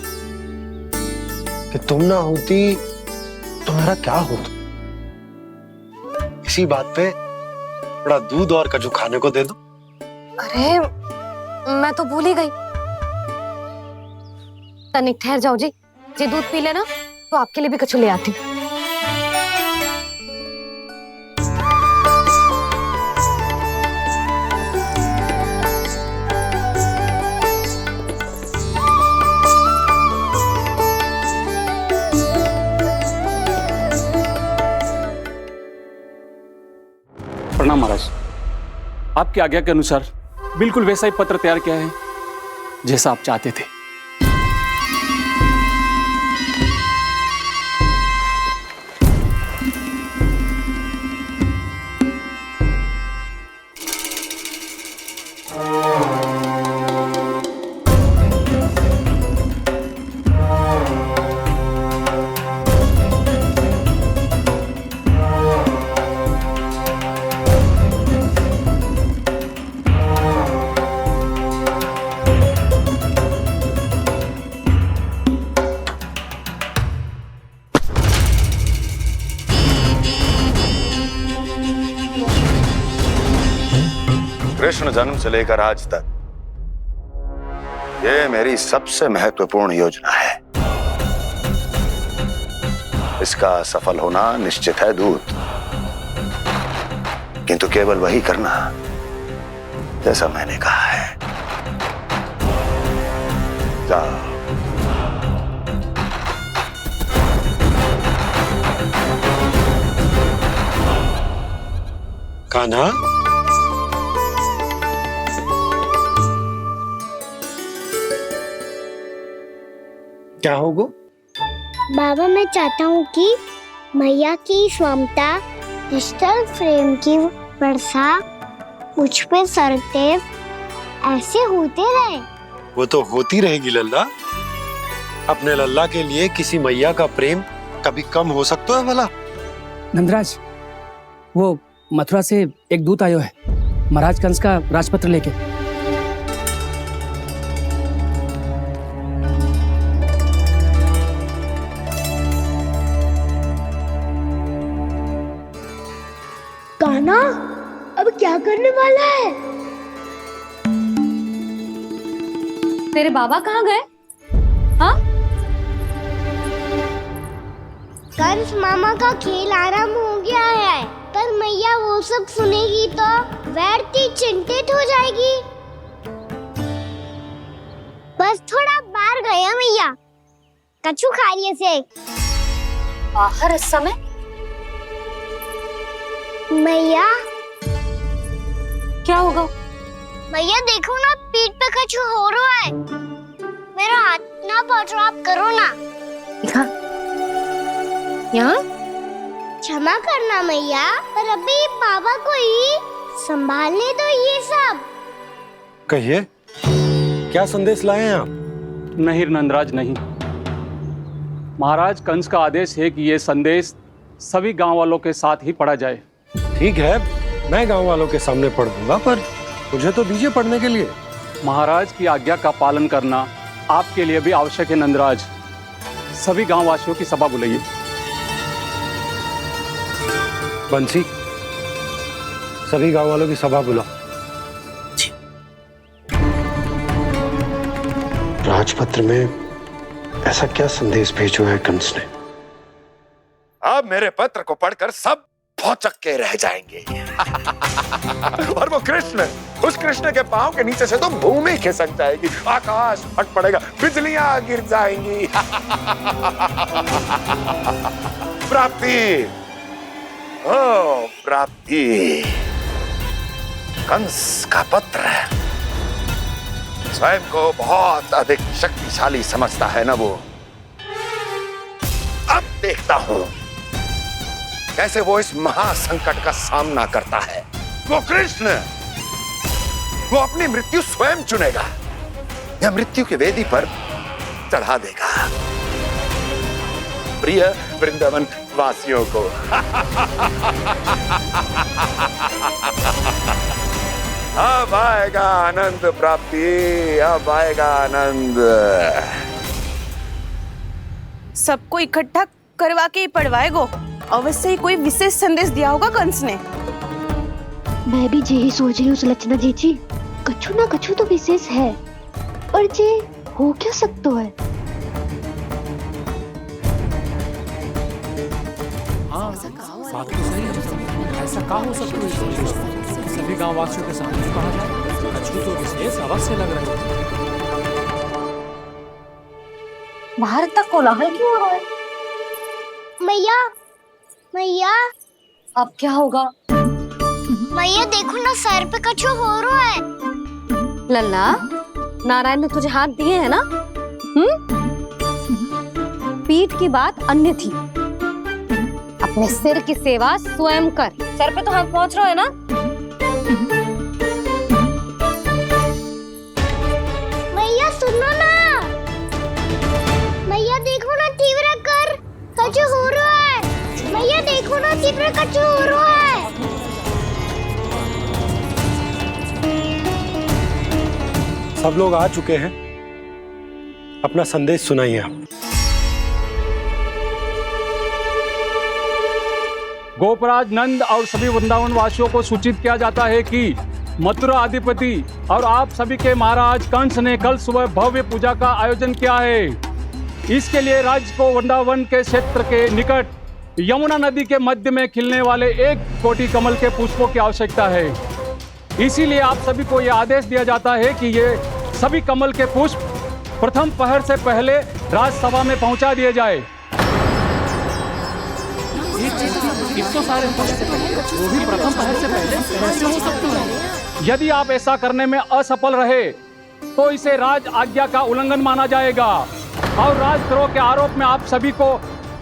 कि तुम ना होती तो मेरा क्या होता। इसी बात पे थोड़ा दूध और कजू खाने को दे दो। अरे मैं तो भूल ही गई। तनिक ठहर जाओ जी, दूध पी लेना तो आपके लिए भी कछु ले आती। प्रणाम महाराज। आपकी आज्ञा के अनुसार बिल्कुल वैसा ही पत्र तैयार किया है जैसा आप चाहते थे। कृष्ण जन्म से लेकर आज तक ये मेरी सबसे महत्वपूर्ण योजना है। इसका सफल होना निश्चित है दूत, किंतु केवल वही करना जैसा मैंने कहा है। जाओ। कान्हा, क्या होगा? बाबा, मैं चाहता हूँ कि मैया की स्वामता क्रिस्टल फ्रेम की वर्षा मुझ पे सरते ऐसे होते रहे। वो तो होती रहेगी लल्ला। अपने लल्ला के लिए किसी मैया का प्रेम कभी कम हो सकता है भला? नंदराज, वो मथुरा से एक दूत आयो है महाराज कंस का राजपत्र लेके। कान्हा, अब क्या करने वाला है? तेरे बाबा कहाँ गए? हाँ? कंस मामा का खेल आरंभ हो गया है, पर मैया वो सब सुनेगी तो व्यर्थ चिंतित हो जाएगी। बस थोड़ा बाहर गया मैया, कछु खा रही से। बाहर इस समय? मैया, क्या होगा? मैया देखो ना, पीठ पे कछु हो रहा है। मेरा हाथ ना पकड़ो, आप करो ना। दिखा। यहाँ? क्षमा करना मैया, पर अभी बाबा को ही संभालने दो ये सब। कहिए, क्या संदेश लाए हैं आप? नहीं नंदराज, नहीं। महाराज कंस का आदेश है कि ये संदेश सभी गांव वालों के साथ ही पढ़ा जाए। ठीक है, मैं गांव वालों के सामने पढ़ दूंगा, पर मुझे तो दीजिए पढ़ने के लिए। महाराज की आज्ञा का पालन करना आपके लिए भी आवश्यक है नंदराज। सभी गांव वासियों की सभा बुलाइए। बंसी, सभी गांव वालों की सभा बुलाओ। राजपत्र में ऐसा क्या संदेश भेजो है कंस ने? अब मेरे पत्र को पढ़कर सब भौचक्के रह जाएंगे। और वो कृष्ण, उस कृष्ण के पांव के नीचे से तो भूमि खिसक जाएगी, आकाश फट पड़ेगा, बिजलियां गिर जाएंगी। प्राप्ति, ओ प्राप्ति, कंस का पत्र। स्वयं को बहुत अधिक शक्तिशाली समझता है ना वो। अब देखता हूं कैसे वो इस महासंकट का सामना करता है। वो कृष्ण, वो अपनी मृत्यु स्वयं चुनेगा या मृत्यु की वेदी पर चढ़ा देगा प्रिय वृंदावन वासियों को। अब आएगा आनंद प्राप्ति, अब आएगा आनंद। सबको इकट्ठा करवा के ही पढ़वाएगो। अवश्य ही कोई विशेष संदेश दिया होगा कंस ने। मैं भी यही सोच रही हूँ सुलक्षणा जी, कछु ना कछु तो विशेष है, और जे हो क्या सकता है? हाँ, बात तो सही है। ऐसा क्या हो सकता है? सभी गांव वासियों के सामने कहा जाए, कछु तो विशेष अवश्य लग रहे हैं। बाहर तक कोलाहल क्यों हो रहा है? मैया, मैया, अब क्या होगा? मैया देखो ना, सर पे कछु हो रहा है। लल्ला, नारायण ने तुझे हाथ दिए हैं ना? पीठ की बात अन्य थी। अपने सिर की सेवा स्वयं कर। सर पे तो हाथ पहुंच रहा है ना? मैया सुनो ना, मैया देखो ना, तीव्र कर, कछु हो रहा है। मैया देखो ना, तीव्र कछु हो रहा है। सब लोग आ चुके हैं, अपना संदेश सुनाइए आप। गोपराज नंद और सभी वृंदावन वासियों को सूचित किया जाता है कि मथुरा अधिपति और आप सभी के महाराज कंस ने कल सुबह भव्य पूजा का आयोजन किया है। इसके लिए राज्य को वृंदावन के क्षेत्र के निकट यमुना नदी के मध्य में खिलने वाले 1 कोटि कमल के पुष्पों की आवश्यकता है। इसीलिए आप सभी को यह आदेश दिया जाता है कि ये सभी कमल के पुष्प प्रथम पहर से पहले राजसभा में पहुंचा दिए जाए। वो भी प्रथम पहर से पहले कैसे हो सकते हैं? यदि आप ऐसा करने में असफल रहे तो इसे राज आज्ञा का उल्लंघन माना जाएगा और राजद्रोह के आरोप में आप सभी को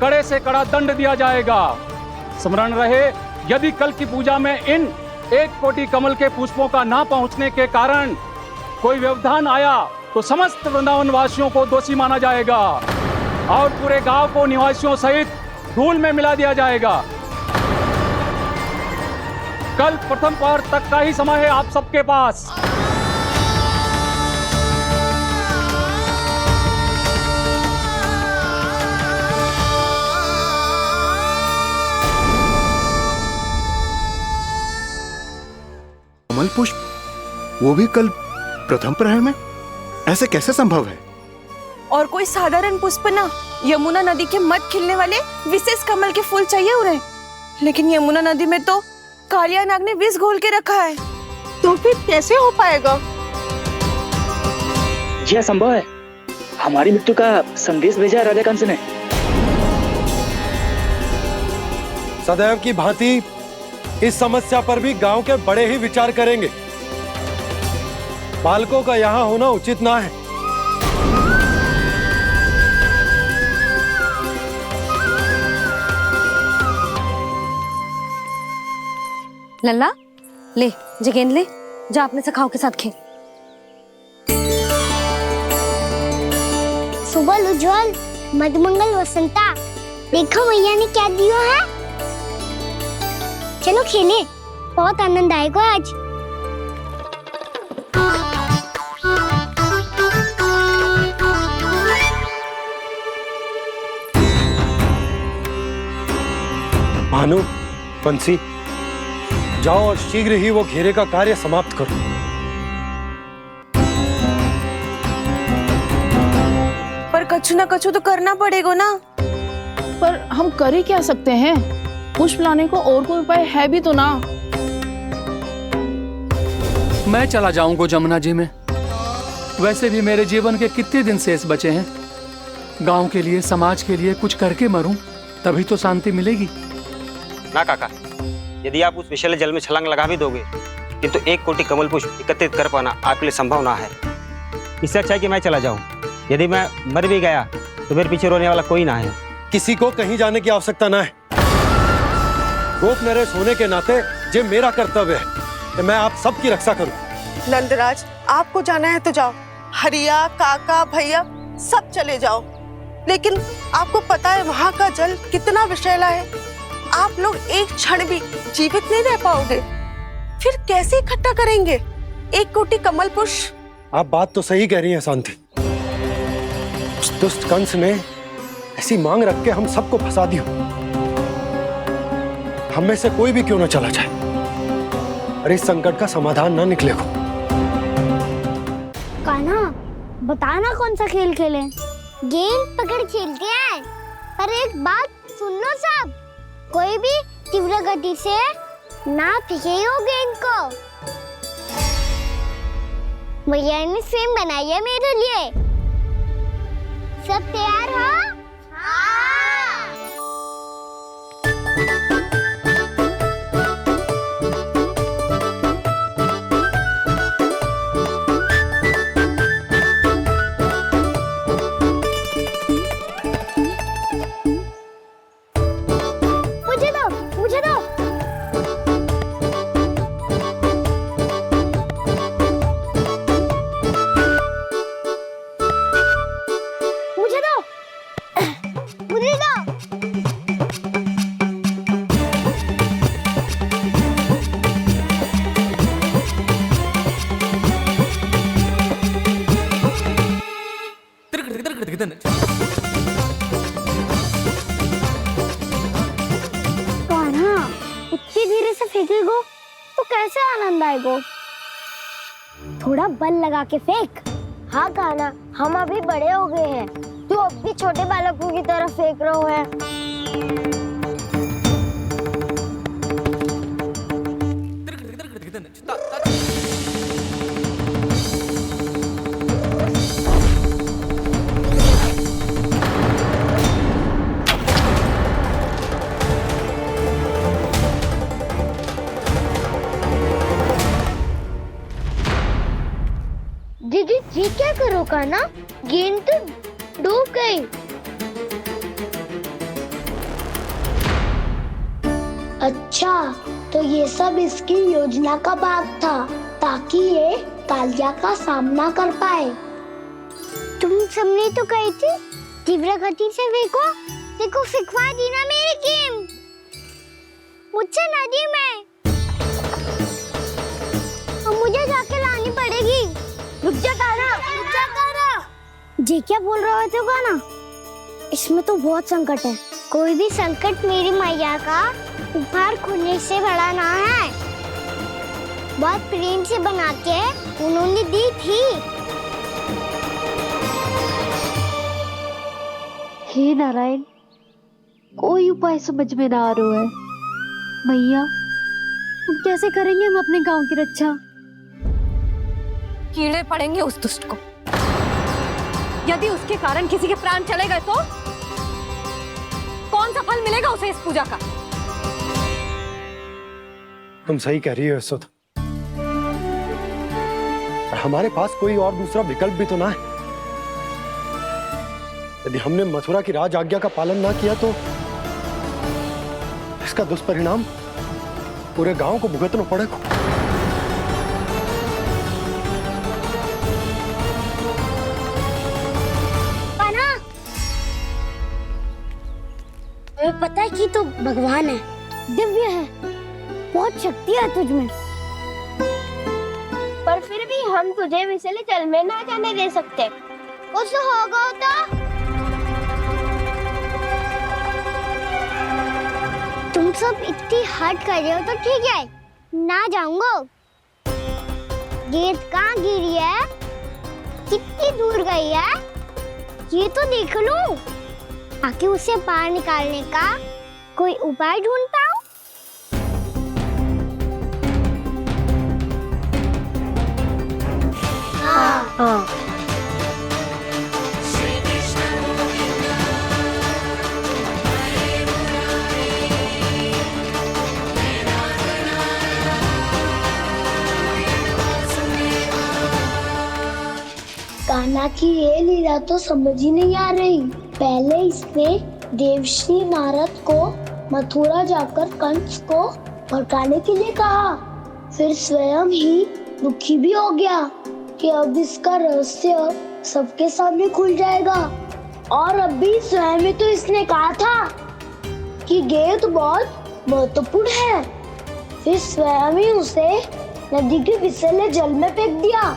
कड़े से कड़ा दंड दिया जाएगा। स्मरण रहे, यदि कल की पूजा में इन 1 कोटि कमल के पुष्पों का ना पहुंचने के कारण कोई व्यवधान आया तो समस्त वृंदावन वासियों को दोषी माना जाएगा और पूरे गांव को निवासियों सहित धूल में मिला दिया जाएगा। कल प्रथम पहर तक का ही समय है आप सबके पास। कमल पुष्प, वो भी कल प्रथम प्रहर में? ऐसे कैसे संभव है? और कोई साधारण पुष्प ना, यमुना नदी के मध्य खिलने वाले विशेष कमल के फूल चाहिए उन्हें। लेकिन यमुना नदी में तो कालिया नाग ने विष घोल के रखा है, तो फिर कैसे हो पाएगा? यह संभव है। हमारी मृत्यु का संदेश भेजा है राजा कंस ने। सदैव की भांति इस समस्या पर भी गांव के बड़े ही विचार करेंगे। बालकों का यहाँ होना उचित ना है। लल्ला, ले जगेंद ले, जा अपने सखाओं के साथ खेल। सुबह उज्जवल, मधुमंगल वसंता, देखो भैया ने क्या दिया है। चलो खेले, बहुत आनंद आएगा आज। भानु, बंसी, जाओ और शीघ्र ही वो घेरे का कार्य समाप्त करो। पर कछु ना कछु तो करना पड़ेगा ना। पर हम कर ही क्या सकते हैं? पुष्प लाने को और कोई उपाय है भी तो ना। मैं चला जाऊंगा जमुना जी में। वैसे भी मेरे जीवन के कितने दिन शेष बचे हैं। गांव के लिए, समाज के लिए कुछ करके मरूं, तभी तो शांति मिलेगी। ना काका, यदि आप उस विषैले जल में छलांग लगा भी दोगे, किंतु 1 कोटि कमल पुष्प एकत्रित कर पाना आपके लिए संभव ना है। इससे अच्छा है कि मैं चला जाऊं। यदि मैं मर भी गया तो मेरे पीछे रोने वाला कोई ना है। किसी को कहीं जाने की आवश्यकता ना है। गोप नरेश होने के नाते ये मेरा कर्तव्य है कि मैं आप सबकी रक्षा करूं। नंदराज, आपको जाना है तो जाओ। हरिया, काका, भैया सब चले जाओ। लेकिन आपको पता है वहाँ का जल कितना विषैला है। आप लोग एक क्षण भी जीवित नहीं रह पाओगे। फिर कैसे इकट्ठा करेंगे 1 कोटि कमल पुष्प? आप बात तो सही कह रही हैं शांति। उस दुष्ट कंस ने ऐसी मांग रख के हम सबको फंसा दिया। हम में से कोई भी क्यों ना चला जाए और इस संकट का समाधान ना निकलेगा। कान्हा, बताना कौन सा खेल खेलें? गेंद पकड़ खेलते हैं। पर एक बात सुन लो सब, कोई भी तीव्र गति से ना फेंकेगा गेंद को। भैया ने फ्रेम बनाई है मेरे लिए। सब तैयार हो? मुझे दो। कान्हा, इतनी धीरे से फेंकेगो तो कैसे आनंद आएगा? थोड़ा बल लगा के फेंक। हाँ कान्हा, हम अभी बड़े हो गए हैं, तू अब भी छोटे बालकों की तरह फेंक रहा है। दीदी जी क्या करो कान्हा, गेंद तो डूब गई। अच्छा, तो ये सब इसकी योजना का भाग था ताकि ये कालिया का सामना कर पाए। तुम सबने तो कही थी तीव्र गति से फेंको, देखो फिकवा दी ना मेरी गेम मुझसे नदी में। अब मुझे जाके लानी पड़ेगी। रुक जा कान्हा, रुक जा कान्हा। जी क्या बोल रहे थे कान्हा? इसमें तो बहुत संकट है। कोई भी संकट मेरी मैया का उपहार खोने से बड़ा ना है। बहुत प्रेम से बना के उन्होंने दी थी। हे नारायण, कोई उपाय समझ में ना आ रहा है। भैया, अब कैसे करेंगे हम अपने गांव की रक्षा? कीड़े पड़ेंगे उस दुष्ट को। यदि उसके कारण किसी के प्राण चले गए तो कौन सा फल मिलेगा उसे इस पूजा का? तुम सही कह रही हो यशोदा, पर हमारे पास कोई और दूसरा विकल्प भी तो ना है। यदि हमने मथुरा की राज आज्ञा का पालन ना किया तो इसका दुष्परिणाम पूरे गांव को भुगतना पड़ेगा। हमें पता है कि तू भगवान है, दिव्य है, बहुत शक्ति है तुझमें, पर फिर भी हम तुझे विषैले जल में ना जाने दे सकते। कुछ होगा तो तुम सब इतनी हट कर रहे हो तो ठीक है, ना जाऊंगा। गेंद कहाँ गिरी है, कितनी दूर गई है, ये तो देख लूं, ताकि उसे बाहर निकालने का कोई उपाय ढूंढ पाऊं। हाँ। कान्हा की ये लीला तो समझ ही नहीं आ रही। पहले इसने देवश्री नारद को मथुरा जाकर कंस को भड़काने के लिए कहा, फिर स्वयं ही दुखी भी हो गया कि अब इसका रहस्य सबके सामने खुल जाएगा। और अभी स्वयं में तो इसने कहा था कि गेंद बहुत महत्वपूर्ण है, फिर स्वयं ही उसे नदी के विषैले जल में फेंक दिया।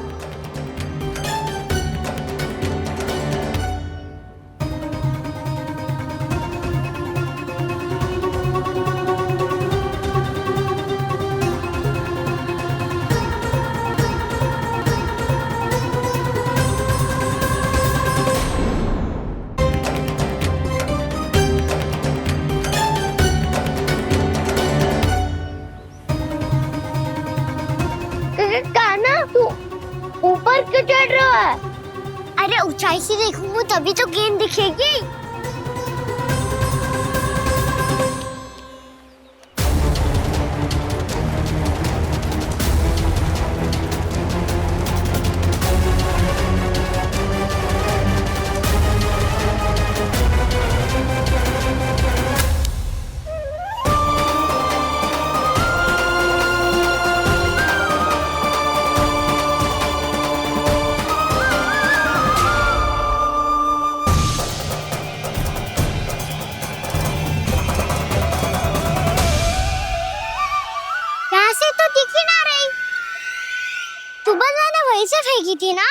ऊपर क्यों चढ़ रहा है? अरे ऊंचाई से देखूंगा तभी तो गेंद दिखेगी। से फेंकी थी ना?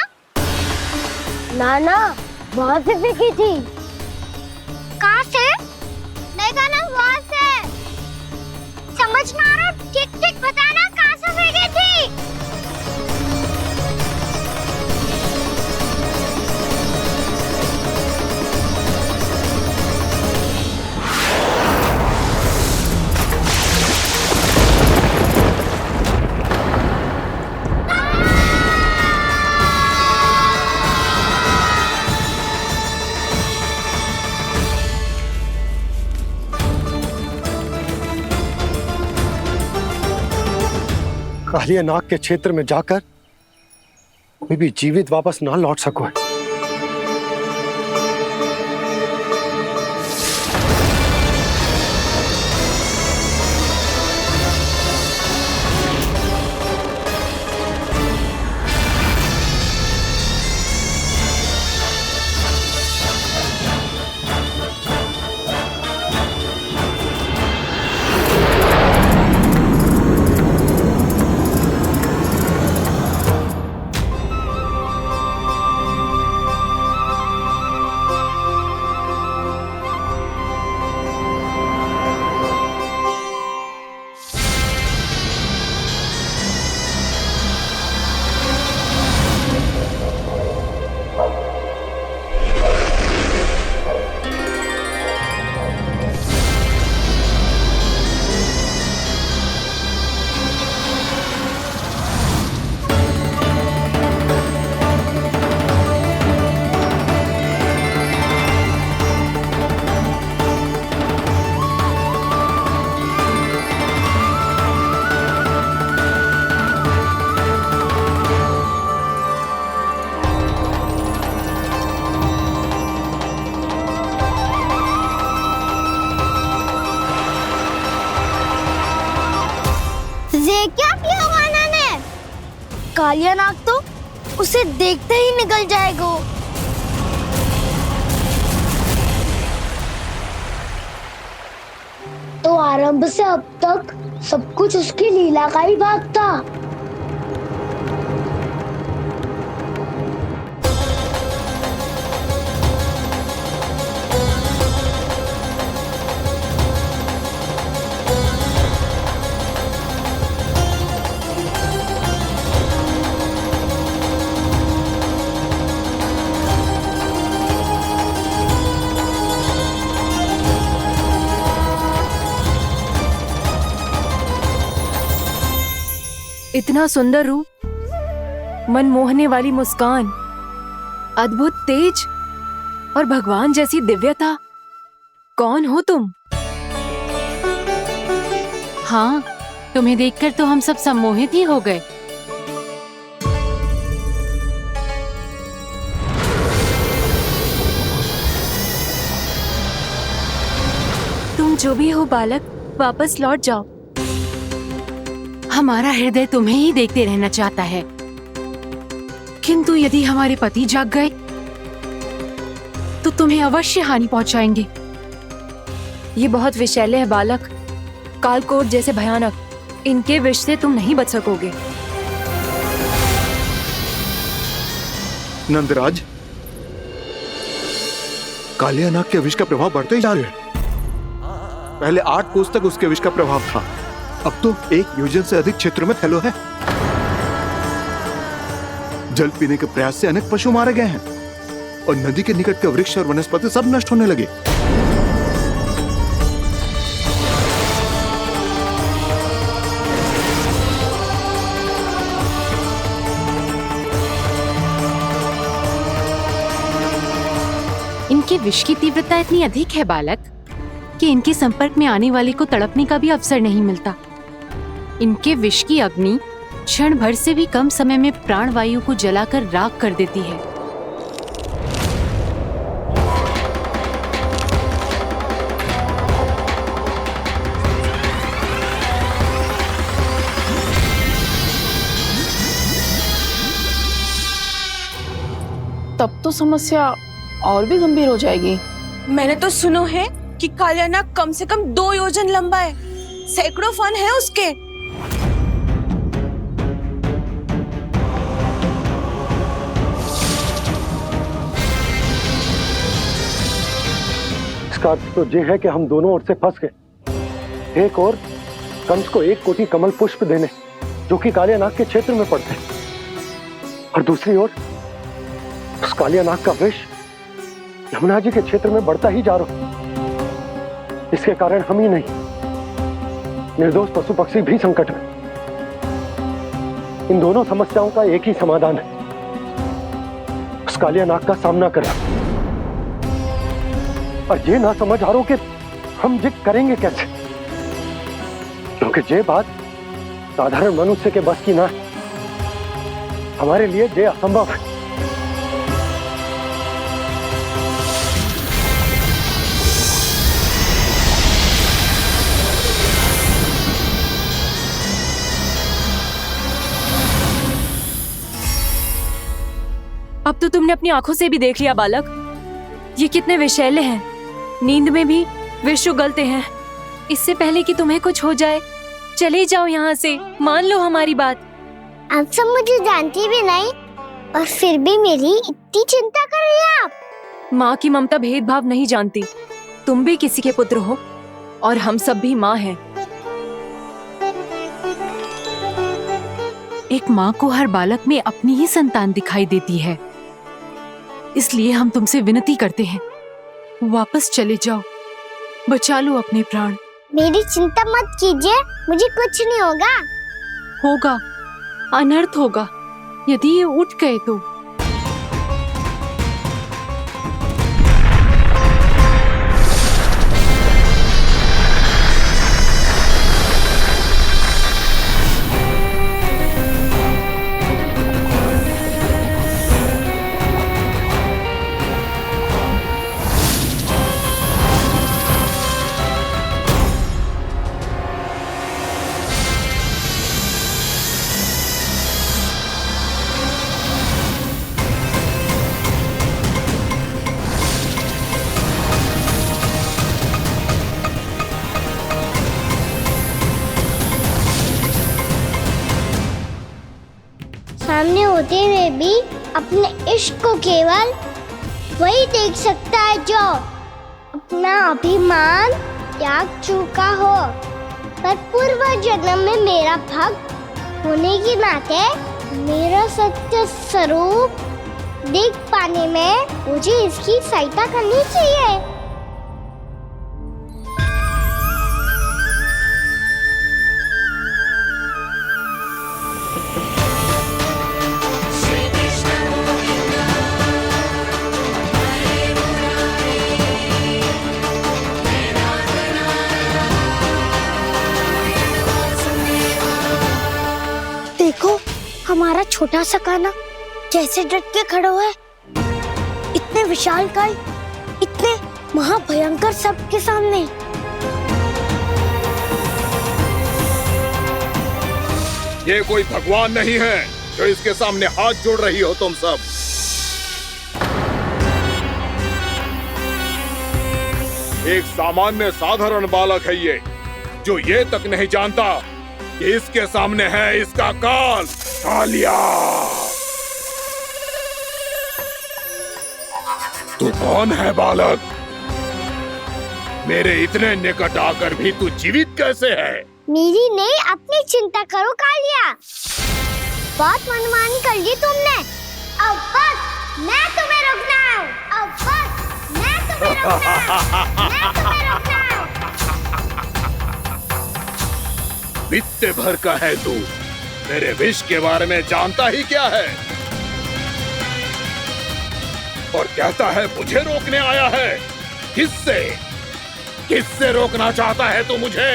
ना वहाँ से फेंकी थी। कहाँ से? देखा ना वहाँ से। समझ ना आ रहा, ठीक बताना कहाँ से फेंकी थी? कालिया नाग के क्षेत्र में जाकर कोई भी जीवित वापस ना लौट सको। ये क्या किया वाना ने? कालिया नाग तो उसे देखते ही निकल जाएगा। तो आरंभ से अब तक सब कुछ उसकी लीला का ही भाग था। इतना सुंदर रूप, मन मोहने वाली मुस्कान, अद्भुत तेज और भगवान जैसी दिव्यता। कौन हो तुम? हाँ, तुम्हें देखकर तो हम सब सम्मोहित ही हो गए। तुम जो भी हो बालक, वापस लौट जाओ। हमारा हृदय तुम्हें ही देखते रहना चाहता है, किंतु यदि हमारे पति जाग गए तो तुम्हें अवश्य हानि पहुंचाएंगे। ये बहुत विषैले है बालक, कालकोट जैसे भयानक। इनके विष से तुम नहीं बच सकोगे। नंदराज, कालिया नाग के विष का प्रभाव बढ़ते ही जा रहा है। पहले 8 कोस तक उसके विष का प्रभाव था, अब तो 1 योजन से अधिक क्षेत्र में फैलो है। जल पीने के प्रयास से अनेक पशु मारे गए हैं और नदी के निकट के वृक्ष और वनस्पति सब नष्ट होने लगे। इनके विष की तीव्रता इतनी अधिक है बालक कि इनके संपर्क में आने वाले को तड़पने का भी अवसर नहीं मिलता। इनके विष की अग्नि क्षण भर से भी कम समय में प्राणवायु को जलाकर राख कर देती है। तब तो समस्या और भी गंभीर हो जाएगी। मैंने तो सुनो है कि कालिया नाग कम से कम 2 योजन लंबा है, सैकड़ों फन है उसके। इसका अर्थ तो ये है कि हम दोनों ओर से फंस गए। एक और कंस को 1 कोटि कमल पुष्प देने जो कि कालिया नाग के क्षेत्र में पड़ते हैं, और दूसरी ओर उस कालिया नाग का विष यमुना जी के क्षेत्र में बढ़ता ही जा रहा। इसके कारण हम ही नहीं, निर्दोष पशु पक्षी भी संकट में। इन दोनों समस्याओं का एक ही समाधान है, उस कालिया नाग का सामना करें। और ये ना समझ हारो कि हम ये करेंगे कैसे, क्योंकि ये बात साधारण मनुष्य के बस की ना, हमारे लिए ये असंभव है। अब तो तुमने अपनी आंखों से भी देख लिया बालक, ये कितने विषैले हैं। नींद में भी विष उगलते हैं। इससे पहले कि तुम्हें कुछ हो जाए, चले जाओ यहाँ से, मान लो हमारी बात। आप सब मुझे जानती भी नहीं और फिर भी मेरी इतनी चिंता कर रही हैं आप। माँ की ममता भेदभाव नहीं जानती। तुम भी किसी के पुत्र हो और हम सब भी माँ हैं। एक माँ को हर बालक में अपनी ही संतान दिखाई देती है। इसलिए हम तुमसे विनती करते हैं, वापस चले जाओ, बचा लो अपने प्राण। मेरी चिंता मत कीजिए, मुझे कुछ नहीं होगा। होगा, अनर्थ होगा यदि ये उठ गए तो। सामने होते हुए भी अपने इश्क को केवल वही देख सकता है जो अपना अभिमान त्याग चुका हो। पर पूर्व जन्म में मेरा भक्त होने के नाते मेरा सत्य स्वरूप देख पाने में मुझे इसकी सहायता करनी चाहिए। देखो हमारा छोटा सा कान्हा कैसे डट के खड़ा हुआ है। इतने विशालकाय, इतने महाभयंकर सबके सामने। ये कोई भगवान नहीं है जो इसके सामने हाथ जोड़ रही हो तुम सब। एक सामान्य साधारण बालक है ये, जो ये तक नहीं जानता कि इसके सामने है इसका काल, कालिया। तू कौन है बालक? मेरे इतने निकट आकर भी तू जीवित कैसे है? मेरी नहीं, अपनी चिंता करो कालिया। बहुत मनमानी कर ली तुमने। अब बस मैं तुम्हें रोकना हूँ। अब बस मैं तुम्हें रोकना हूँ। मैं तुम्हें रोकना हूँ। बित्ते भर का है तू, मेरे विष के बारे में जानता ही क्या है? और कहता है मुझे रोकने आया है। किससे? किससे रोकना चाहता है तू मुझे?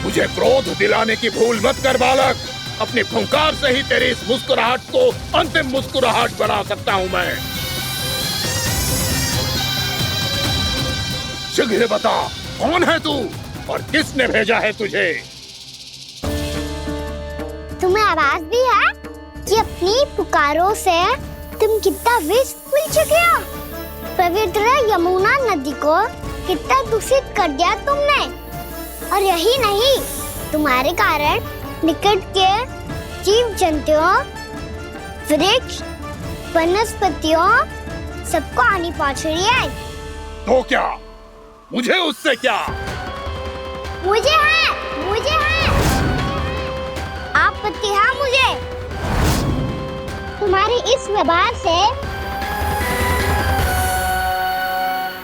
मुझे क्रोध दिलाने की भूल मत कर बालक। अपनी फुंकार से ही तेरी इस मुस्कुराहट को अंतिम मुस्कुराहट बना सकता हूं मैं। शीघ्र बता, कौन है तू और किसने भेजा है तुझे? तुम्हें आवाज भी है कि अपनी पुकारों से तुम कितना विष भूल चुके हो। पवित्र यमुना नदी को कितना दूषित कर दिया तुमने। और यही नहीं, तुम्हारे कारण निकट के जीव जंतुओं, वृक्ष, वनस्पतियों सबको हानि पहुंच रही है। तो क्या? मुझे उससे क्या? मुझे है आपत्ति है मुझे तुम्हारे इस व्यवहार से,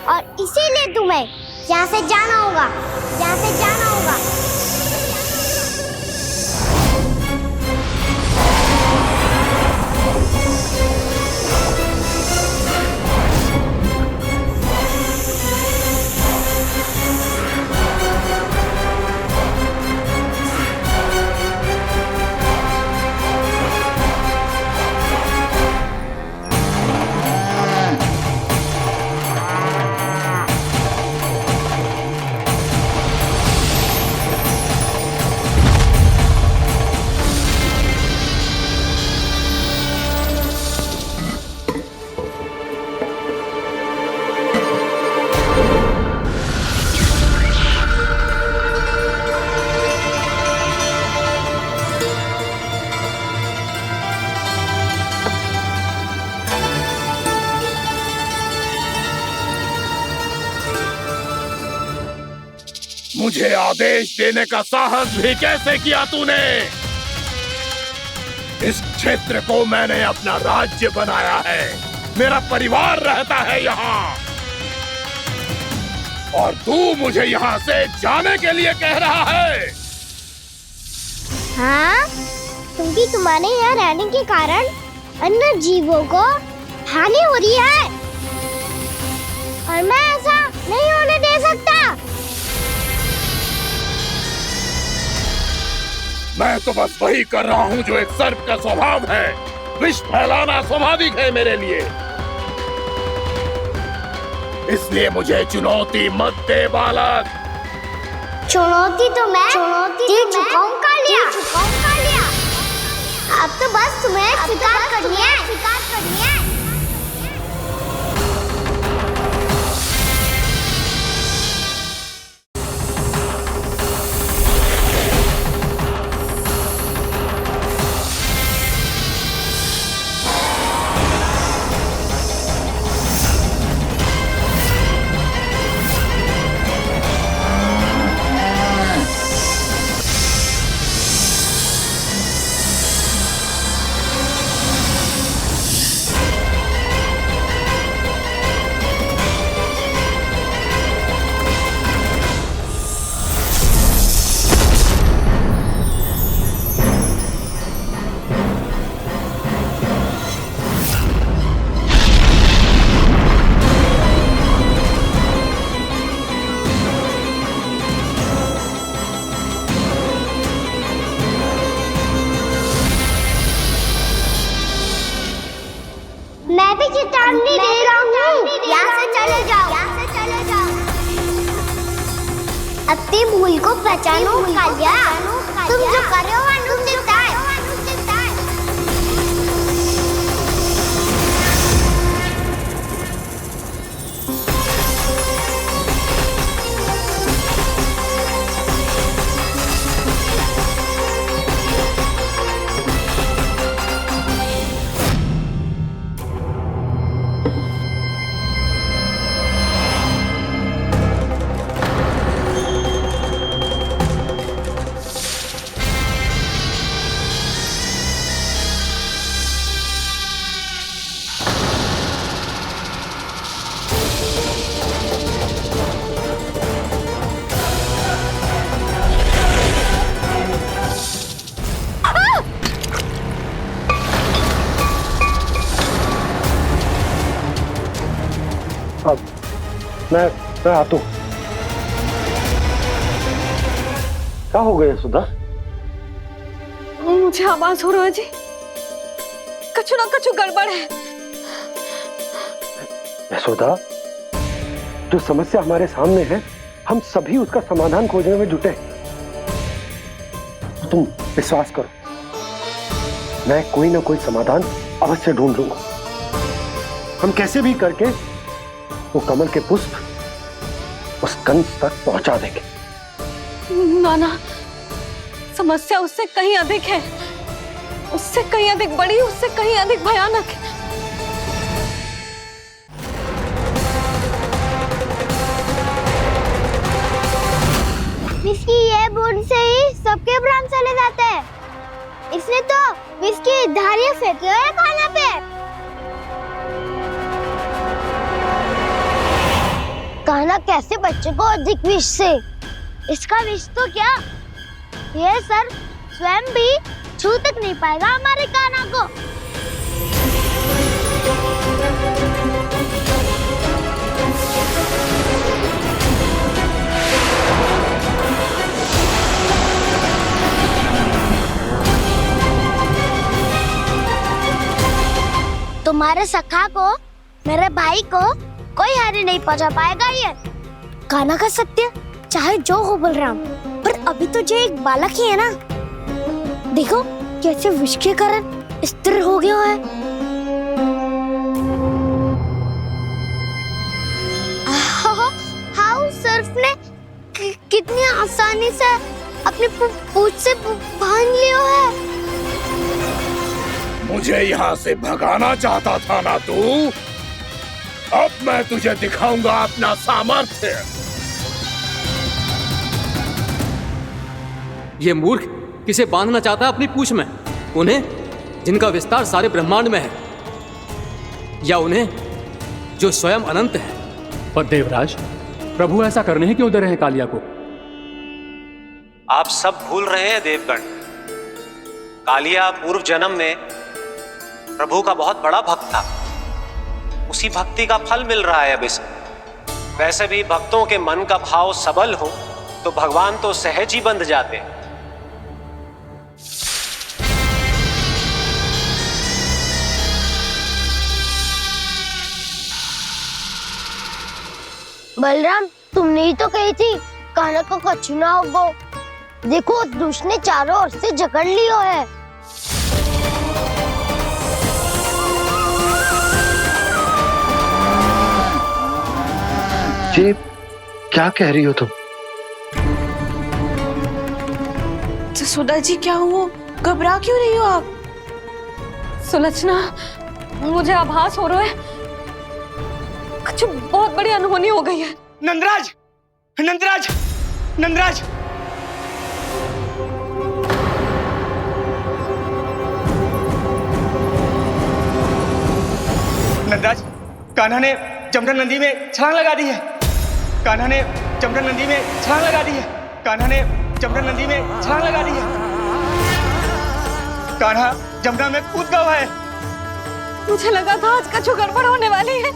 और इसीलिए तुम्हें यहाँ से जाना होगा। यहाँ से जाना होगा। मुझे आदेश देने का साहस भी कैसे किया तूने? इस क्षेत्र को मैंने अपना राज्य बनाया है, मेरा परिवार रहता है यहाँ, और तू मुझे यहाँ से जाने के लिए कह रहा है? हाँ, क्योंकि तुम्हारे यहाँ रहने के कारण अन्य जीवों को हानि हो रही है और मैं ऐसा नहीं होने दे सकता। मैं तो बस वही कर रहा हूँ जो एक सर्प का स्वभाव है। विष फैलाना स्वाभाविक है मेरे लिए, इसलिए मुझे चुनौती मत दे बालक। चुनौती तो मैं दे चुका हूँ कालिया। अब तो बस तुम्हें स्वीकार करनी है। मैं भी चेतावनी दे रहा हूँ, यहाँ से चले जाओ। अपनी भूल को पहचानो कालिया, तुम जो कर रहे हो अनुचित है। मैं आता हूँ। क्या हो गया सुधा? मुझे आवाज हो रहा है जी, कछु ना कछु गड़बड़ है। यशोदा, जो समस्या हमारे सामने है, हम सभी उसका समाधान खोजने में जुटे। तुम विश्वास करो, मैं कोई ना कोई समाधान अवश्य ढूंढ लूंगा। हम कैसे भी करके वो कमल के पुष्प उस कंस तक पहुंचा देंगे। नाना, समस्या उससे कहीं अधिक है, उससे कहीं अधिक बड़ी, उससे कहीं अधिक भयानक है। विस्की ये बूंद से ही सबके प्राण चले जाते हैं। इसने तो विस्की धारियां फेंके हुए खाना पे। कान्हा कैसे बच्चे को अधिक विष से? इसका विष तो क्या, ये सर स्वयं भी छू तक नहीं पाएगा हमारे कान्हा को। तुम्हारे सखा को, मेरे भाई को कोई हानि नहीं पहुंचा पाएगा। ये कान्हा का सत्य चाहे जो हो बलराम, पर अभी तो जो एक बालक ही है ना। देखो कैसे विष के कारण स्थिर हो गया है। हाउ सर्फ ने कितनी आसानी से अपनी पूंछ से बांध लिया है। मुझे यहाँ से भगाना चाहता था ना तू? अब मैं तुझे दिखाऊंगा अपना सामर्थ्य। ये मूर्ख किसे बांधना चाहता है अपनी पूंछ में? उन्हें जिनका विस्तार सारे ब्रह्मांड में है, या उन्हें जो स्वयं अनंत है? पर देवराज, प्रभु ऐसा करने ही क्यों दे रहे हैं कालिया को? आप सब भूल रहे हैं देवगण, कालिया पूर्व जन्म में प्रभु का बहुत बड़ा भक्त था। उसी भक्ति का फल मिल रहा है अब इसे। वैसे भी भक्तों के मन का भाव सबल हो तो भगवान तो सहज ही बंध जाते हैं। बलराम, तुमने ही तो कही थी कान्हा को कछु ना होगो। देखो दुष्ट ने चारों ओर से जकड़ लियो है। ये क्या कह रही हो तुम? जसोदा जी, क्या हुआ? घबरा क्यों रही हो आप? सुलक्षणा, मुझे आभास हो रहा है कुछ बहुत बड़ी अनहोनी हो गई है। नंदराज, नंदराज, नंदराज! नंदराज, कान्हा ने जमना नदी में छलांग लगा दी है। कान्हा ने जमना नदी में छलांग लगा दी है। कान्हा ने जमना नदी में छलांग लगा दी है। कान्हा जमना में कूद गया है। मुझे लगा था आज कछु गड़बड़ होने वाली है।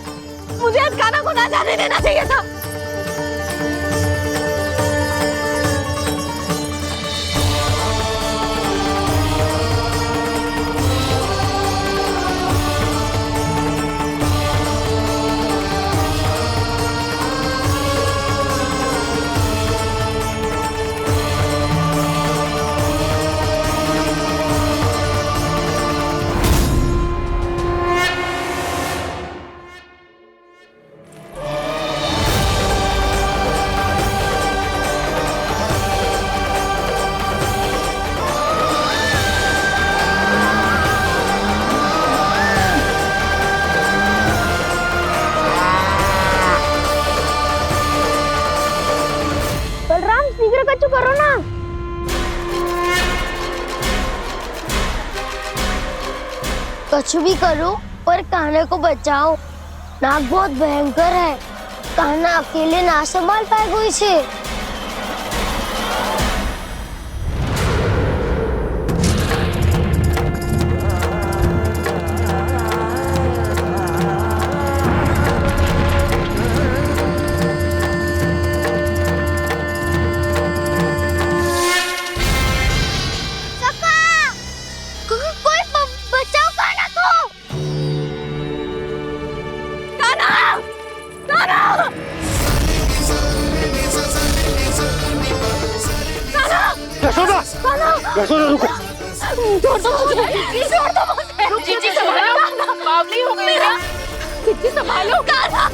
मुझे आज कान्हा को ना जाने देना चाहिए था। कछु करो ना। कछु भी करो पर कान्हा को बचाओ। नाग बहुत भयंकर है, कान्हा अकेले ना संभाल पाएगा इसे। यशोदा रुको। छोड़ दो मुझे, छोड़ दो मुझे। रुक जीजी, संभालो। बावली हो गई क्या? जीजी संभालो। कान्हा,